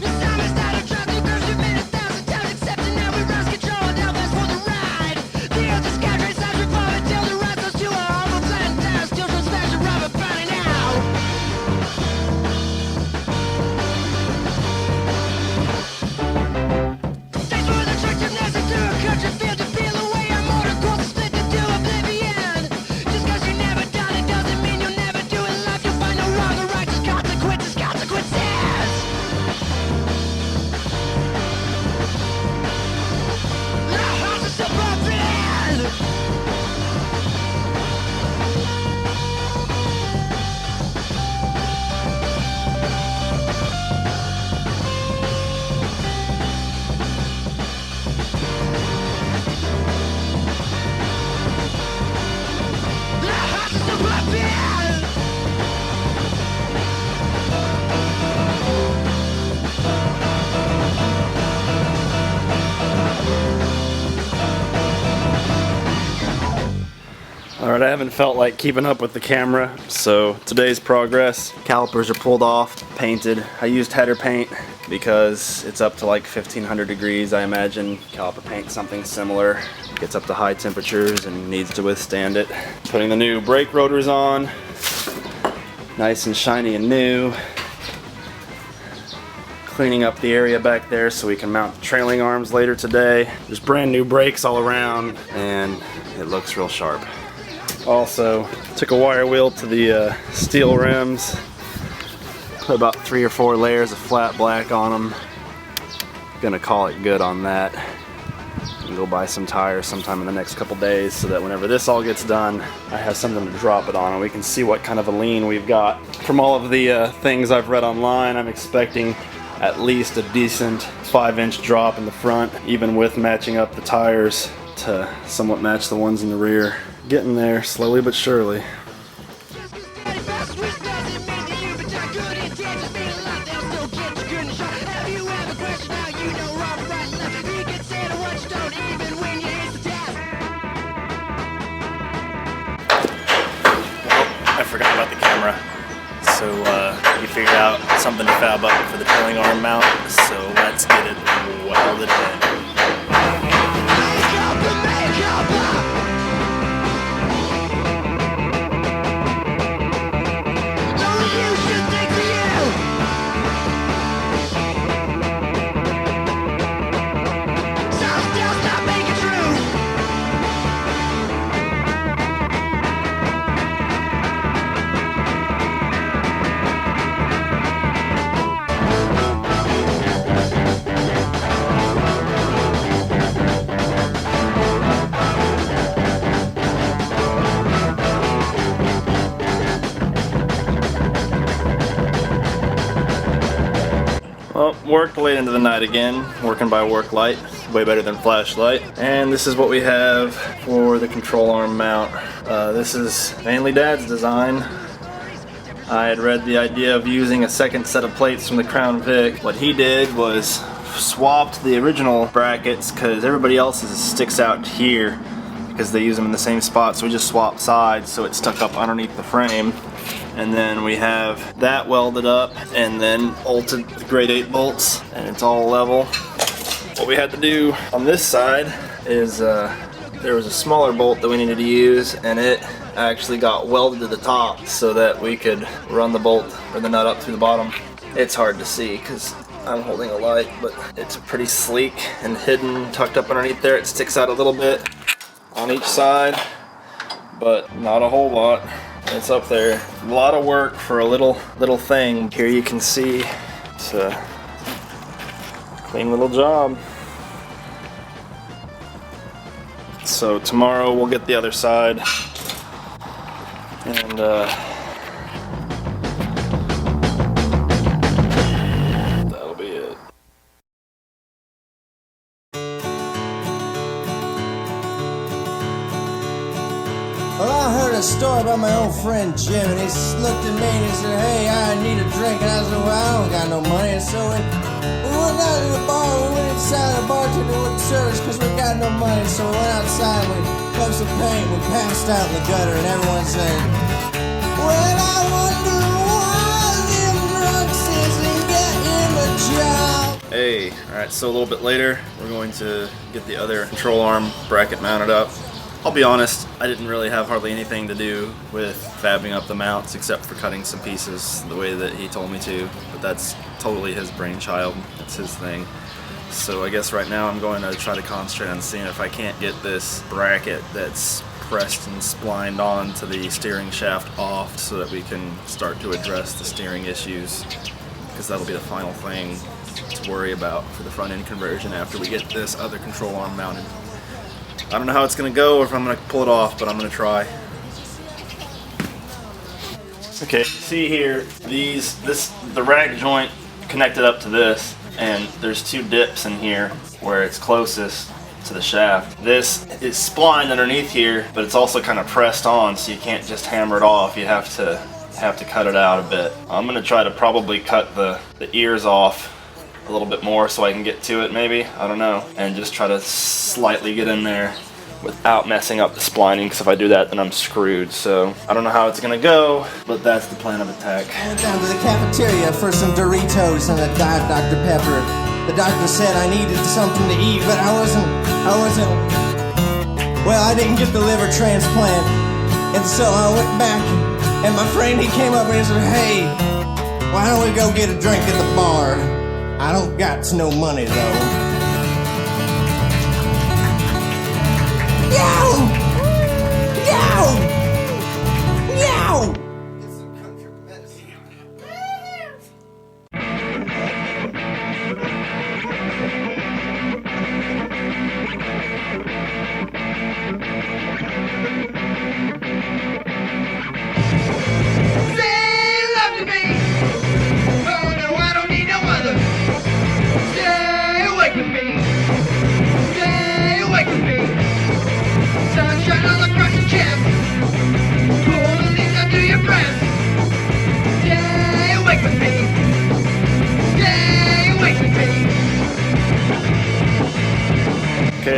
This time it's not a trap, two girls you've been 1,000 times, accepting now we rise control and now that's for the ride. The earth is scattering, sides revolve until the right goes to a home of flat time, still from smash and rubber burning out. Thanks for the trick gymnastics to a country field to peel away our motor course split into oblivion. Just cause you never done it doesn't mean you'll never do it. Life you'll find no wrong or right, just consequences, consequences. The hearts are so bumping. The hearts are so bumping. Alright, I haven't felt like keeping up with the camera, so today's progress. Calipers are pulled off, painted. I used header paint because it's up to like 1500 degrees. I imagine caliper paint's something similar. Gets up to high temperatures and needs to withstand it. Putting the new brake rotors on. Nice and shiny and new. Cleaning up the area back there so we can mount the trailing arms later today. There's brand new brakes all around and it looks real sharp. Also, took a wire wheel to the steel rims. Put about 3 or 4 layers of flat black on them. Gonna call it good on that. And go buy some tires sometime in the next couple days so that whenever this all gets done, I have something to drop it on and we can see what kind of a lean we've got. From all of the things I've read online, I'm expecting at least a decent 5-inch drop in the front, even with matching up the tires to somewhat match the ones in the rear. Getting there slowly but surely. I forgot about the camera, so we figured out something to fab up for the trailing arm mount, so let's get it welded in. Well, worked late into the night again, working by work light, way better than flashlight. And this is what we have for the control arm mount. This is mainly Dad's design. I had read the idea of using a second set of plates from the Crown Vic. What he did was swapped the original brackets because everybody else's sticks out here because they use them in the same spot, so we just swapped sides so it stuck up underneath the frame. And then we have that welded up and then bolted the grade 8 bolts, and it's all level. What we had to do on this side is there was a smaller bolt that we needed to use, and it actually got welded to the top so that we could run the bolt or the nut up through the bottom. It's hard to see because I'm holding a light, but it's pretty sleek and hidden, tucked up underneath there. It sticks out a little bit on each side, but not a whole lot. It's up there. A lot of work for a little thing. Here you can see it's a clean little job. So tomorrow we'll get the other side, and that'll be it. Well, I heard a story about my old friend Jim, and he looked at me and he said, "Hey, I need a drink." And I said, "Well, I don't got no money." And so we went down to the bar, we went inside, the bartender wouldn't serve us because we got no money. So we went outside, we rubbed some paint, we passed out in the gutter, and everyone said, "Well, I wonder why them drunks isn't getting a job." Hey, alright, so a little bit later we're going to get the other control arm bracket mounted up. I'll be honest, I didn't really have hardly anything to do with fabbing up the mounts except for cutting some pieces the way that he told me to, but that's totally his brainchild, it's his thing. So I guess right now I'm going to try to concentrate on seeing if I can't get this bracket that's pressed and splined onto the steering shaft off so that we can start to address the steering issues, because that'll be the final thing to worry about for the front end conversion after we get this other control arm mounted. I don't know how it's going to go or if I'm going to pull it off, but I'm going to try. Okay, see here, the rag joint connected up to this, and there's 2 dips in here where it's closest to the shaft. This is splined underneath here, but it's also kind of pressed on, so you can't just hammer it off. You have to cut it out a bit. I'm going to try to probably cut the ears off a little bit more so I can get to it, maybe, I don't know, and just try to slightly get in there without messing up the splining, because if I do that then I'm screwed. So I don't know how it's gonna go, but that's the plan of attack. I went down to the cafeteria for some Doritos and a Diet Dr. Pepper. The doctor said I needed something to eat, but I didn't get the liver transplant, and so I went back, and my friend, he came up and he said, "Hey, why don't we go get a drink at the bar? I don't got no money though." Yow! Yow! Yow!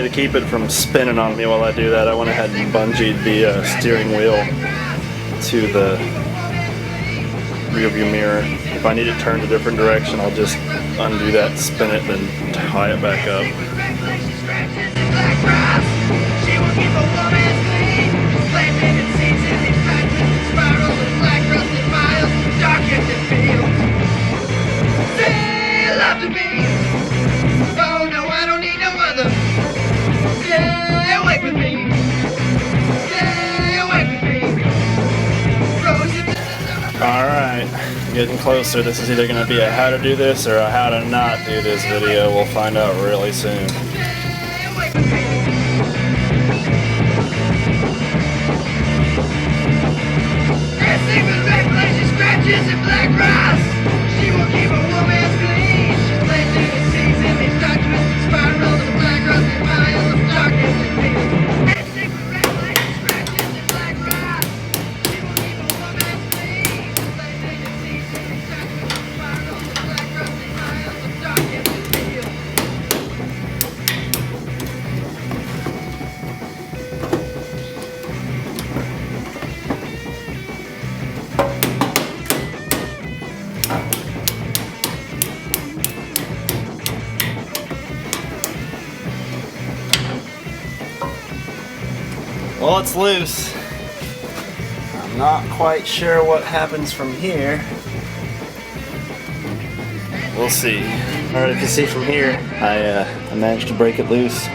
to keep it from spinning on me while I do that, I went ahead and bungeed the steering wheel to the rearview mirror. If I need it turned a different direction, I'll just undo that, spin it, then tie it back up. Alright, getting closer. This is either going to be a how to do this or a how to not do this video. We'll find out really soon. Well, it's loose. I'm not quite sure what happens from here. We'll see. Alright, if you see from here, I managed to break it loose.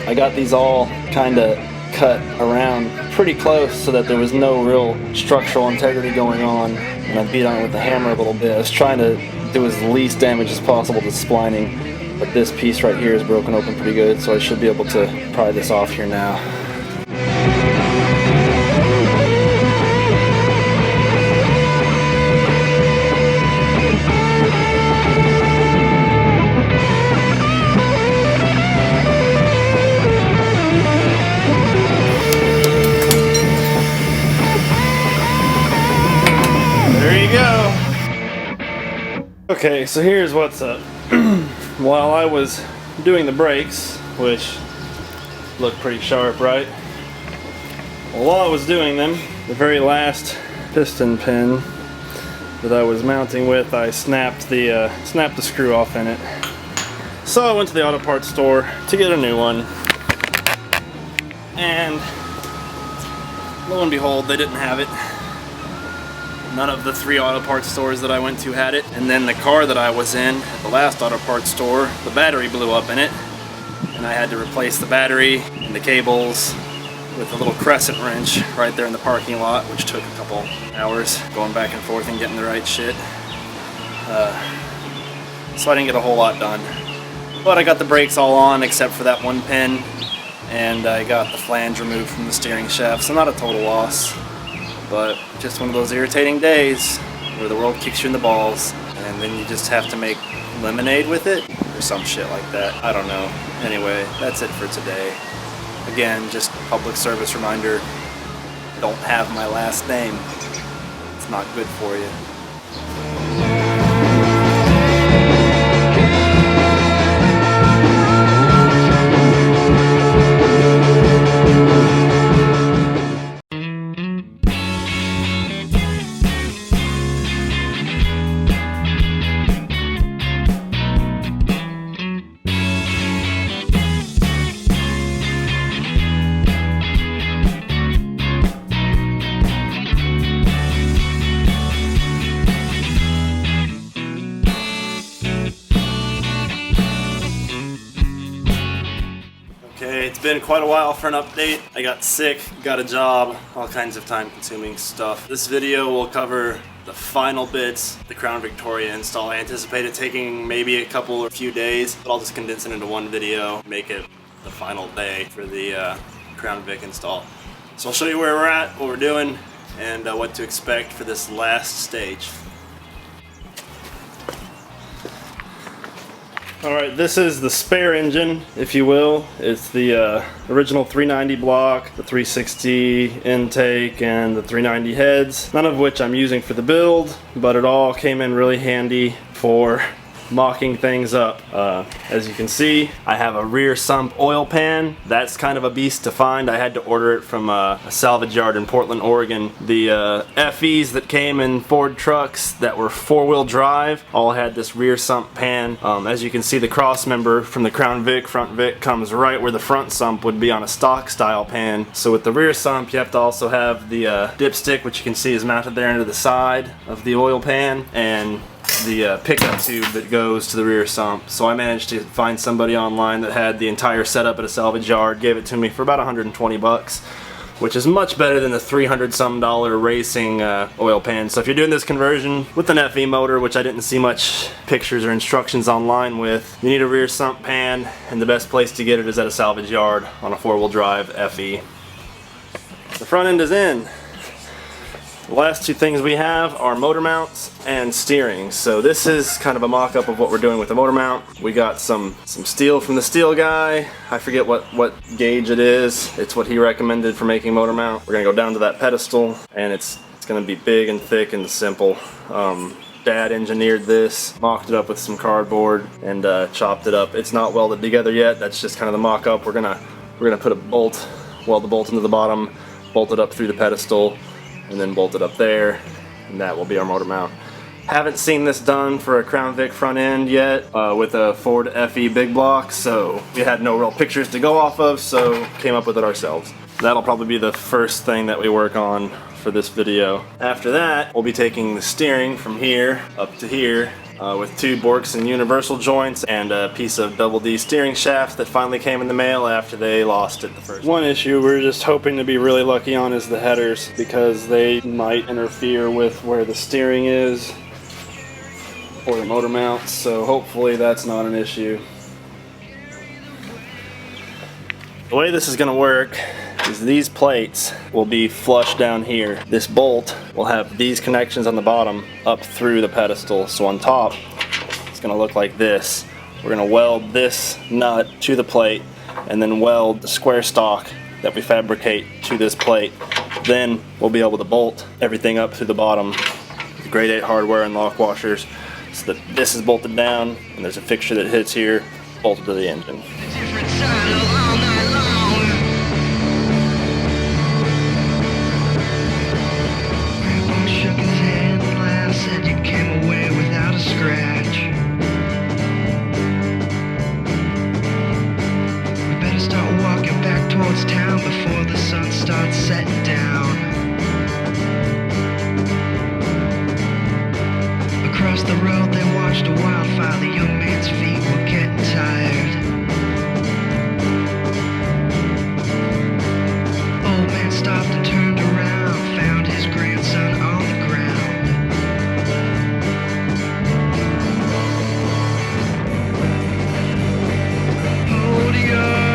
I got these all kind of cut around pretty close so that there was no real structural integrity going on, and I beat on it with the hammer a little bit. I was trying to do as least damage as possible to splining, but this piece right here is broken open pretty good, so I should be able to pry this off here now. Okay, so here's what's up. While I was doing the brakes, which look pretty sharp, right? Well, while I was doing them, the very last piston pin that I was mounting with, I snapped the screw off in it. So I went to the auto parts store to get a new one, and lo and behold, they didn't have it. None of the 3 auto parts stores that I went to had it. And then the car that I was in at the last auto parts store, the battery blew up in it, and I had to replace the battery and the cables with a little crescent wrench right there in the parking lot, which took a couple hours going back and forth and getting the right shit. So I didn't get a whole lot done. But I got the brakes all on except for that one pin, and I got the flange removed from the steering shaft, so not a total loss. But just one of those irritating days where the world kicks you in the balls and then you just have to make lemonade with it or some shit like that. I don't know. Anyway, that's it for today. Again, just public service reminder, don't have my last name. It's not good for you. It's been quite a while for an update. I got sick, got a job, all kinds of time-consuming stuff. This video will cover the final bits, the Crown Victoria install. I anticipate it taking maybe a couple or few days, but I'll just condense it into one video, make it the final day for the Crown Vic install. So I'll show you where we're at, what we're doing, and what to expect for this last stage. Alright, this is the spare engine, if you will. It's the original 390 block, the 360 intake, and the 390 heads. None of which I'm using for the build, but it all came in really handy for mocking things up. As you can see, I have a rear sump oil pan. That's kind of a beast to find. I had to order it from a salvage yard in Portland, Oregon. The FEs that came in Ford trucks that were 4-wheel drive all had this rear sump pan. As you can see, the cross member from the Crown Vic, front Vic, comes right where the front sump would be on a stock style pan. So with the rear sump, you have to also have the dipstick, which you can see is mounted there into the side of the oil pan, and the pickup tube that goes to the rear sump. So I managed to find somebody online that had the entire setup at a salvage yard, gave it to me for about 120 bucks, which is much better than the $300-some racing oil pan. So if you're doing this conversion with an FE motor, which I didn't see much pictures or instructions online with, you need a rear sump pan, and the best place to get it is at a salvage yard on a 4-wheel drive FE. The front end is in. The last two things we have are motor mounts and steering. So this is kind of a mock-up of what we're doing with the motor mount. We got some steel from the steel guy. I forget what gauge it is. It's what he recommended for making motor mount. We're gonna go down to that pedestal, and it's gonna be big and thick and simple. Dad engineered this, mocked it up with some cardboard, and chopped it up. It's not welded together yet. That's just kind of the mock-up. We're gonna put a bolt, weld the bolt into the bottom, bolt it up through the pedestal, and then bolt it up there, and that will be our motor mount. Haven't seen this done for a Crown Vic front end yet with a Ford FE big block, so we had no real pictures to go off of, so came up with it ourselves. That'll probably be the first thing that we work on for this video. After that, we'll be taking the steering from here up to here with 2 Borks and universal joints and a piece of double D steering shaft that finally came in the mail after they lost it the first. One issue we're just hoping to be really lucky on is the headers, because they might interfere with where the steering is or the motor mounts, so hopefully that's not an issue. The way this is going to work is these plates will be flush down here. This bolt will have these connections on the bottom up through the pedestal. So on top, it's gonna look like this. We're gonna weld this nut to the plate and then weld the square stock that we fabricate to this plate. Then we'll be able to bolt everything up through the bottom with grade 8 hardware and lock washers, so that this is bolted down and there's a fixture that hits here, bolted to the engine. Town before the sun starts setting down. Across the road they watched a wildfire. The young man's feet were getting tired. Old man stopped and turned around, found his grandson on the ground. Hold your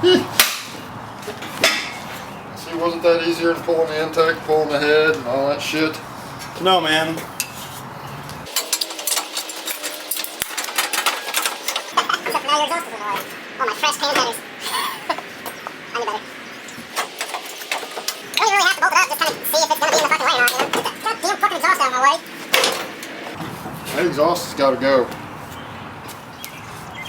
See, wasn't that easier than pulling the intake, pulling the head, and all that shit? No, man. Except for now your exhaust is in the way. Oh, my fresh pan headers. I knew better. You don't even really have to bolt it up, just kind of see if it's going to be in the fucking way or not, you know? Get that goddamn fucking exhaust out of my way. That exhaust has got to go.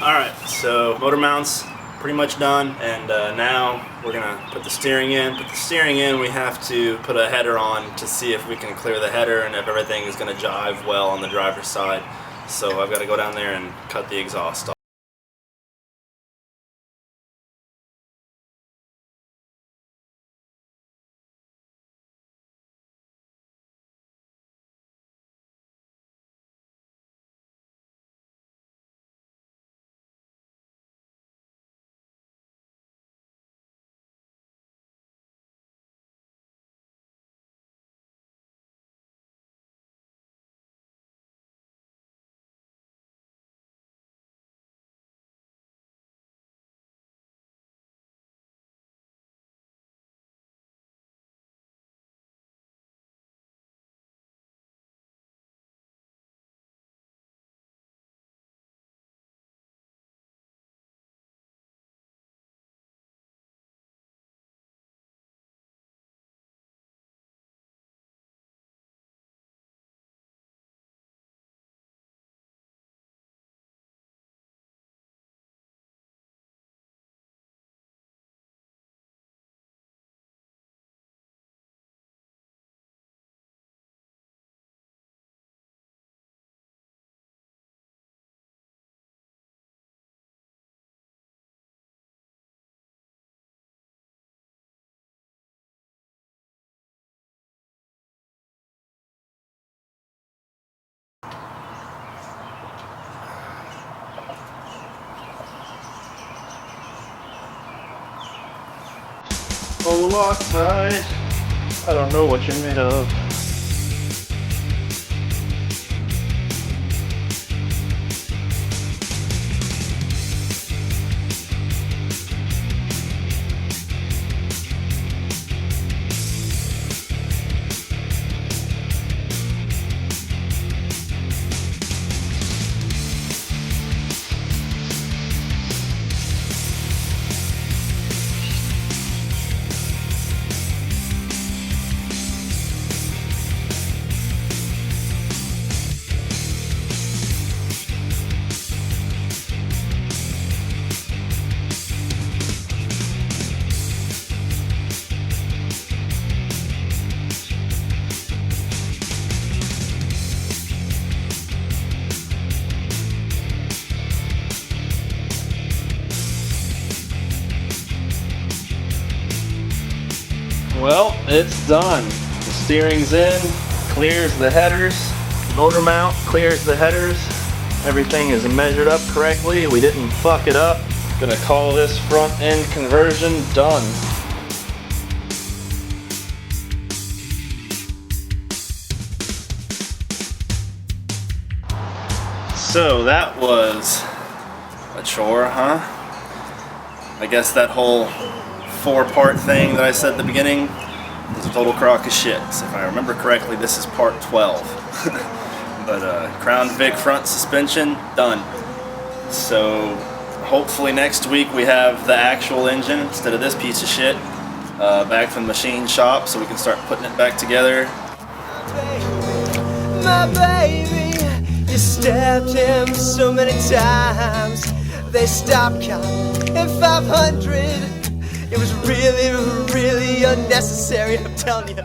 Alright, so motor mounts pretty much done, and now we're gonna put the steering in. Put the steering in, we have to put a header on to see if we can clear the header and if everything is gonna jive well on the driver's side. So I've got to go down there and cut the exhaust off. Oh, Loctite, I don't know what you're made of. Well, it's done. The steering's in, clears the headers, motor mount clears the headers. Everything is measured up correctly. We didn't fuck it up. Gonna call this front end conversion done. So that was a chore, huh? I guess that whole 4-part thing that I said at the beginning was a total crock of shit. So if I remember correctly, this is part 12. But Crown Vic front suspension, done. So hopefully next week we have the actual engine instead of this piece of shit back from the machine shop so we can start putting it back together. My baby, you stabbed him so many times. They stopped counting at 500. It was really, really unnecessary, I'm telling you.